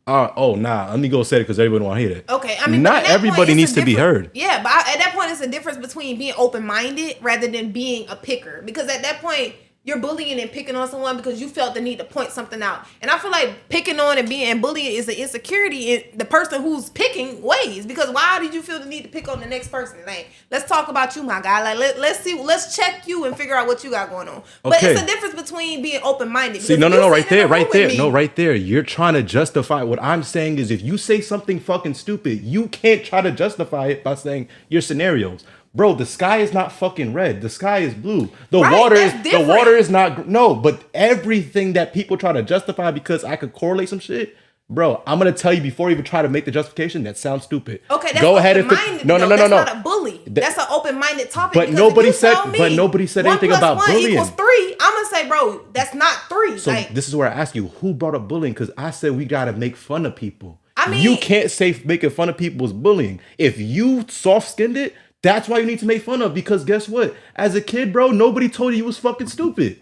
Let me go say it because everybody want to hear that. Okay, I mean, not but at that everybody point, needs it's a to be different- heard. Yeah, but at that point, it's a difference between being open-minded rather than being a picker. Because at that point, you're bullying and picking on someone because you felt the need to point something out. And I feel like picking on and bullying is an insecurity in the person who's picking ways. Because why did you feel the need to pick on the next person? Like, let's talk about you, my guy. Like, let's check you and figure out what you got going on. But Okay. it's a difference between being open-minded. See, Because no, if you right sit in a there, room right with there. me- No, right there. You're trying to justify. What I'm saying is if you say something fucking stupid, you can't try to justify it by saying your scenarios. Bro, the sky is not fucking red. The sky is blue. The Right, water that's is different. the water is not no, but everything that people try to justify because I could correlate some shit. Bro, I'm gonna tell you before you even try to make the justification. That sounds stupid. Okay, that's go ahead and open-minded. no. That's not a bully. That's an open-minded topic. But because nobody if you said- tell me but nobody said 1 anything plus about 1 bullying. equals 3. I'm gonna say, bro, that's not 3. So like, this is where I ask you, who brought up bullying? Because I said we gotta make fun of people. I mean- you can't say making fun of people is bullying. If you soft-skinned it, that's why you need to make fun of. Because guess what? As a kid, bro, nobody told you was fucking stupid.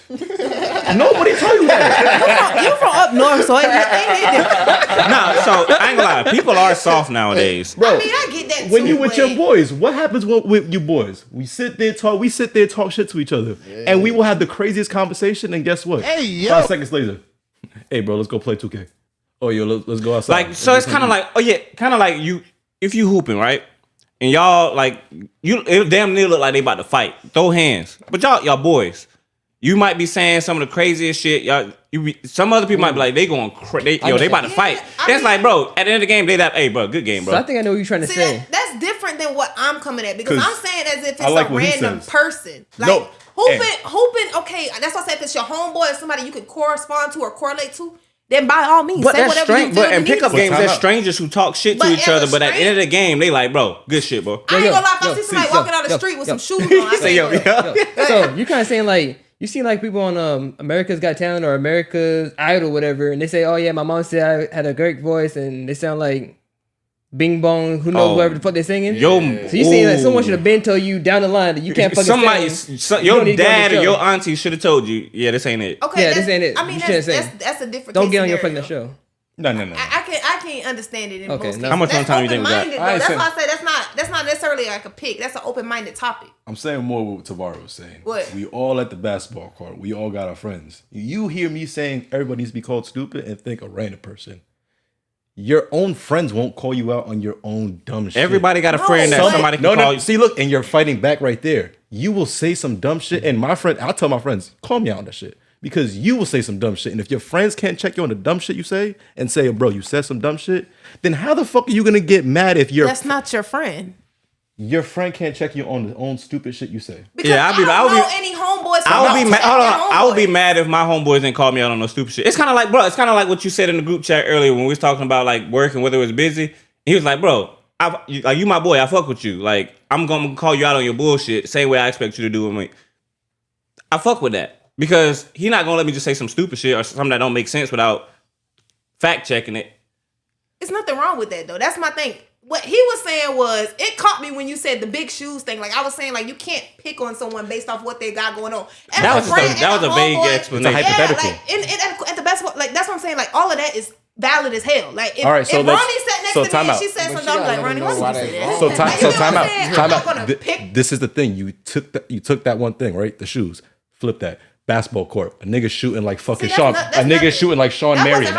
Nobody told you that. you from up north, so it ain't different. Nah, so I ain't gonna lie. People are soft nowadays. Bro, I mean, I get that when too, you with your but- boys, what happens with you boys? We sit there talk shit to each other. And we will have the craziest conversation, and guess what? Hey, yo. 5 seconds later. Hey, bro, let's go play 2K. Oh, yo, let's go outside. Like, so it's kind of like you, if you hooping, right? And y'all, like, it damn near look like they about to fight. Throw hands. But y'all boys. You might be saying some of the craziest shit. Some other people might be like, they going crazy. They about to fight. I That's mean- like, bro, at the end of the game, they that, hey, bro, good game, bro. So I think I know what you're trying to See, say. that's different than what I'm coming at because 'Cause I'm saying as if it's I like a what he random says. person. Like No, hooping. Okay, that's why I said if it's your homeboy or somebody you can correspond to or correlate to, then by all means, But say that's whatever you strange. feel But in you need pickup to. games, time there's out. strangers who talk shit to But each as other. a But at the end of the game, they like, bro, good shit, bro. I ain't Yo, gonna lie. If yo, I see somebody yo, walking down the yo, street with yo. some shoes on, I say, yo, yo. So you kind of saying like you see like people on America's Got Talent or America's Idol, whatever, and they say, "Oh yeah, my mom said I had a great voice," and they sound like Bing Bong, who knows Oh. whatever the fuck they're singing. Yo, So you saying like someone should have been told you down the line that you can't fucking somebody, sing. your You don't need to go on dad the or show. your auntie should have told you, yeah, this ain't it. Okay, Yeah, that's, this ain't it. I mean, You shouldn't that's a different. Don't case get on your scenario. fucking show. No. I can't understand it in Okay, most no. cases. How much That's more time you think we got? open-minded, though. I ain't That's saying- why I say that's not necessarily like a pick. That's an open-minded topic. I'm saying more what Tavares was saying. What? We all at the basketball court. We all got our friends. You hear me saying everybody needs to be called stupid and think a random person. Your own friends won't call you out on your own dumb shit. Everybody got a No, friend that but- somebody can No. call you. See, look, and you're fighting back right there. You will say some dumb shit, and my friend, I'll tell my friends, call me out on that shit. Because you will say some dumb shit. And if your friends can't check you on the dumb shit you say and say, bro, you said some dumb shit, then how the fuck are you gonna get mad if you're That's not your friend. Your friend can't check you on the own stupid shit you say. Because I don't know any homeboys. I would be mad if my homeboys didn't call me out on no stupid shit. It's kind of like, bro. It's kind of like what you said in the group chat earlier when we was talking about like work and whether it was busy. He was like, bro, you my boy. I fuck with you. Like I'm gonna call you out on your bullshit. Same way I expect you to do with me. I fuck with that because he not gonna let me just say some stupid shit or something that don't make sense without fact checking it. It's nothing wrong with that though. That's my thing. What he was saying was, it caught me when you said the big shoes thing. Like I was saying, like you can't pick on someone based off what they got going on. That was a vague explanation. It's a hypothetical. Like, at the best, like that's what I'm saying. Like all of that is valid as hell. Like if, all right, so if Ronnie sat next to me and she said something, I'm like, Ronnie, why did you say that? So time out. I'm not gonna pick. This is the thing. You took that one thing, right? The shoes. Flip that. Basketball court. A nigga shooting like fucking Sean. A nigga shooting like Sean Marion. A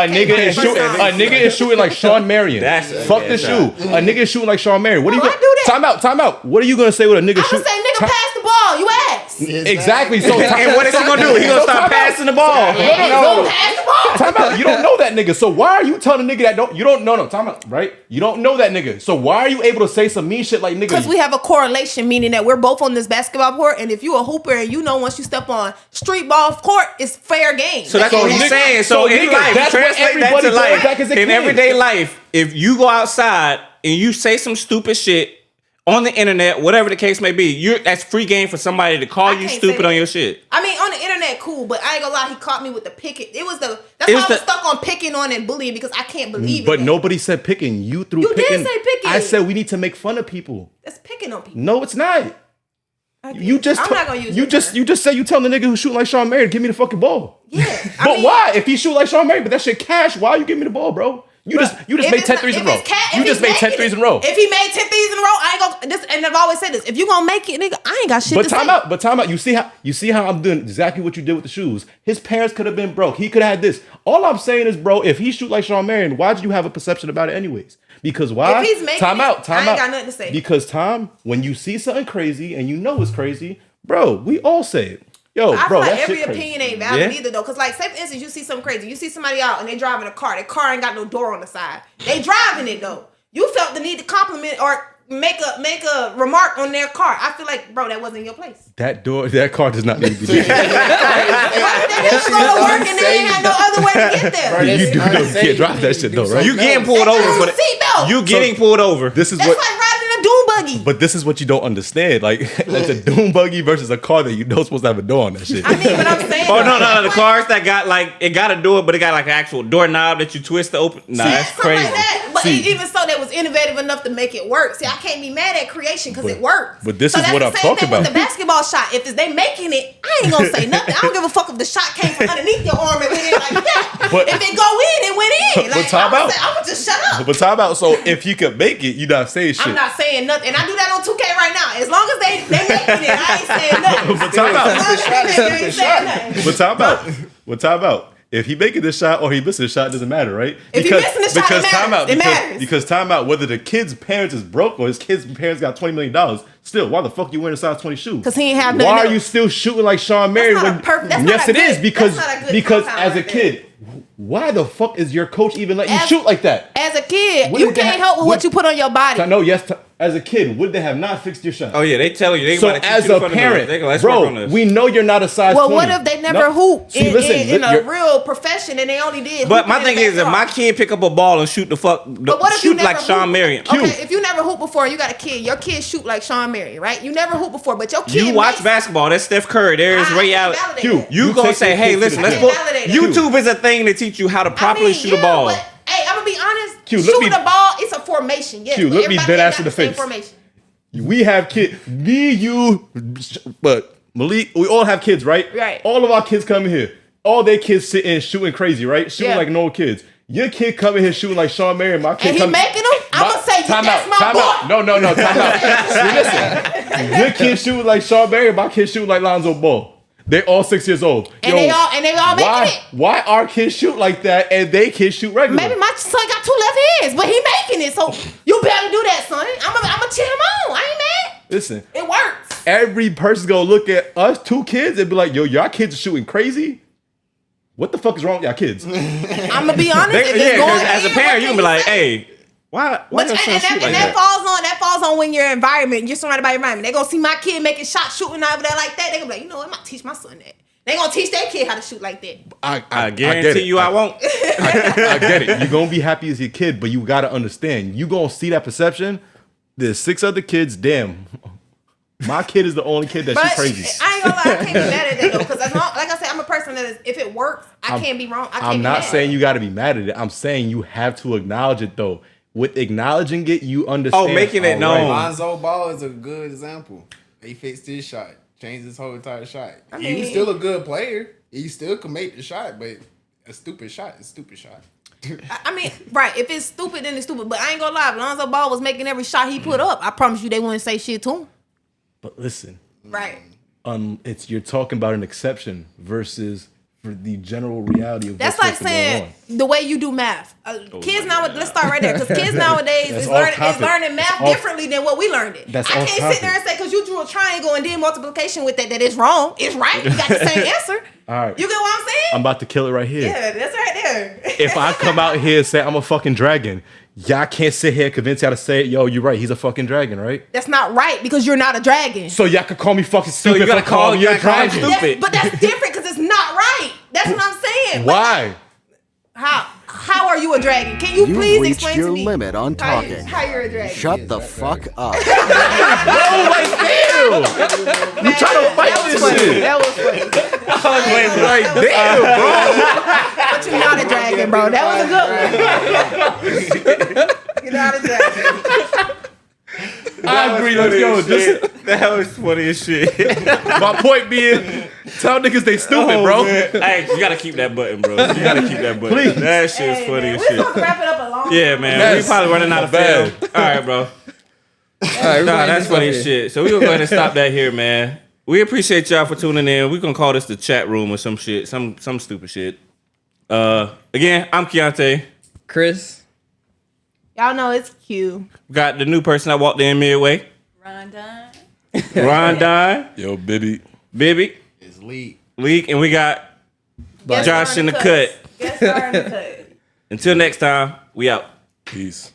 nigga is shooting like Sean Marion. Fuck the shoe. A nigga is shooting like Sean Marion. What are you gonna do? Time out. What are you gonna say with a nigga shoot? I'm gonna say nigga pass the ball. You asked. Exactly. So and what is he gonna do? He gonna start passing the ball. No. Pass the ball. Time out. You don't know that nigga. So why are you telling a nigga that you don't know? No, time out. Right? You don't know that nigga. So why are you able to say some mean shit like nigga? Because we have a correlation, meaning that we're both on this basketball court, and if you a hooper and you know once you step on street ball court, it's fair game. So that's what he's saying. So in life, translate that to life. In everyday life, if you go outside and you say some stupid shit on the internet, whatever the case may be, that's free game for somebody to call you stupid on your shit. I mean, on the internet, cool, but I ain't gonna lie, he caught me with the picking. That's why I was stuck on picking on and bullying because I can't believe it. But nobody said picking. You threw picking. You did say picking. I said we need to make fun of people. That's picking on people. No, it's not. I'm not gonna use you just said you telling the nigga who's shooting like Sean Marion, give me the fucking ball. Yeah. But why? If he shoot like Sean Marion, but that shit cash, why you give me the ball, bro? You just made 10 threes in a row. You just made 10 threes in a row. If he made 10 threes in a row, I ain't gonna and I've always said this. If you gonna make it, nigga, I ain't got shit to say. But time out. You see how I'm doing exactly what you did with the shoes. His parents could have been broke. He could have had this. All I'm saying is, bro, if he shoot like Sean Marion, why did you have a perception about it anyways? Because why? If he's making time out. I ain't got nothing to say. Because when you see something crazy and you know it's crazy, bro, we all say it. Yo, I bro, feel like that every shit opinion crazy. ain't valid either though. Cause like, say for instance, you see something crazy. You see somebody out and they driving a car. Their car ain't got no door on the side. They driving it though. You felt the need to compliment or make a remark on their car. I feel like, bro, that wasn't your place. That car does not need to be there. They just go to work and they ain't had no other way to get there. Bro, You do know you can't drive that shit though, right? You getting pulled over for seatbelt. You getting pulled over. This is That's what. like riding in a dune buggy. But this is what you don't understand. Like, that's a dune buggy versus a car that you know supposed to have a door on that shit. I mean, but I'm saying. Oh no! The cars that got like it got a door, but it got like an actual doorknob that you twist to open. Nah, that's crazy. Like that. But even so, that was innovative enough to make it work. See, I can't be mad at creation because it worked. But this is what I'm talking about. With the basketball shot, if they making it, I ain't gonna say nothing. I don't give a fuck if the shot came from underneath your arm and went in like that. But if it go in, it went in. Like, I'm gonna just shut up. But time out. So if you could make it, you not saying shit. I'm not saying nothing, and I do that on 2K right now. As long as they making it, I ain't saying nothing. But time out. I ain't saying nothing. But time out. If he making this shot or he missing the shot, doesn't matter, right? If he missing the shot, it matters. Because time out, whether the kid's parents is broke or his kid's parents got $20 million, still, why the fuck you wearing a size 20 shoe? Because he ain't have nothing. Why are you still shooting like Sean Marion? Yes, it is because as a kid, why the fuck is your coach even letting you shoot like that? As a kid, you can't help with what you put on your body. No, yes. As a kid, would they have not fixed your shot? Oh yeah, they tell you. So as a parent, bro, we know you're not a size 20. Well, what if they never hoop in a real profession and they only did? But my thing is, if my kid pick up a ball and shoot shoot like Sean Marion. Okay, if you never hoop before, you got a kid. Your kid shoot like Sean Marion, right? You never hoop before, but your kid. You watch basketball. That's Steph Curry. There is reality. You gonna say, hey, listen, let's put YouTube is a thing to teach you how to properly shoot a ball. Hey, I'm gonna be honest. Shooting the ball, it's a formation. Yes, let me dead ass in the face. We have kids. Me, you, but Malik, we all have kids, right? Right. All of our kids come in here. All their kids sitting shooting crazy, right? Shooting like no kids. Your kid coming here shooting like Sean Marion. My kid and he making them? I'm going to say, that's my boy. No, time out. See, listen. Your kid shooting like Sean Marion. My kid shooting like Lonzo Ball. They're all 6 years old. And they all making it. Why our kids shoot like that and they kids shoot regular? Maybe my son got 2 left hands, but he making it. So you better do that, son. I'm gonna cheer him on. I ain't mad. Listen. It works. Every person's gonna look at us 2 kids and be like, yo, y'all kids are shooting crazy. What the fuck is wrong with y'all kids? I'm gonna be honest. As a parent, you can be like, hey, Why But your son shoot like that falls on when your environment, you're surrounded by your environment. They gonna see my kid making shots shooting over there like that. They gonna be like, you know what, I'm gonna teach my son that. They gonna teach their kid how to shoot like that. I guarantee you I won't. I get it. You're gonna be happy as your kid, but you gotta understand. You gonna see that perception. There's 6 other kids. Damn, my kid is the only kid that shoots crazy. I ain't gonna lie, I can't be mad at that though, because like I said, I'm a person that is, if it works, I can't be wrong. I'm not saying you gotta be mad at it. I'm saying you have to acknowledge it though. With acknowledging it, you understand. Oh, making it known. Lonzo Ball is a good example. He fixed his shot, changed his whole entire shot. I He was mean- still a good player. He still could make the shot, but a stupid shot is a stupid shot. I mean, right, if it's stupid, then it's stupid. But I ain't gonna lie, if Lonzo Ball was making every shot he put up, I promise you they wouldn't say shit to him. But listen, Right. you're talking about an exception versus for the general reality of That's what's like supposed to go on. saying the way you do math. Kids now, let's start right there, because kids nowadays That's is off learning topic. math Off- differently than what we learned it. That's I off can't sit there and say because you drew a triangle and did multiplication with that it's wrong. It's right. You got the same answer. All right. You get what I'm saying? I'm about to kill it right here. Yeah, that's right there. If I come out here and say I'm a fucking dragon, y'all can't sit here and convince y'all to say, yo, you're right, he's a fucking dragon, right? That's not right because you're not a dragon. So y'all could call me fucking stupid. you gotta for calling me a you gotta call him dragon. stupid. But that's different because it's not right. That's what I'm saying. Why? How are you a dragon? Can you You've please reached explain your to me limit on talking. how you're a dragon? Shut the fuck up. You try to fight this shit. That was funny. Like, damn, bro. But you're not a dragon, bro. That was a good one. You're not a dragon. I agree. Let's go. That was funny as shit. My point being, tell niggas they stupid, bro. Man. Hey, you gotta keep that button, bro. You gotta keep that button. Please. That shit's Hey, funny man, as we're shit. supposed to wrap it up a long Yeah, time. man. Yes. We probably running out of Bad. film. All right, bro. All right, Nah, that's funny as shit. So we're gonna go ahead and stop that here, man. We appreciate y'all for tuning in. We're gonna call this the chat room or some shit, some stupid shit. Again, I'm Keontae. Chris. Y'all know it's Q. We got the new person that walked in midway. Rondon. Rondon, Yo, baby. Bibby, It's league. Leak, and we got Guest Josh star in the cut. Guest star in the cut. Until next time, we out. Peace.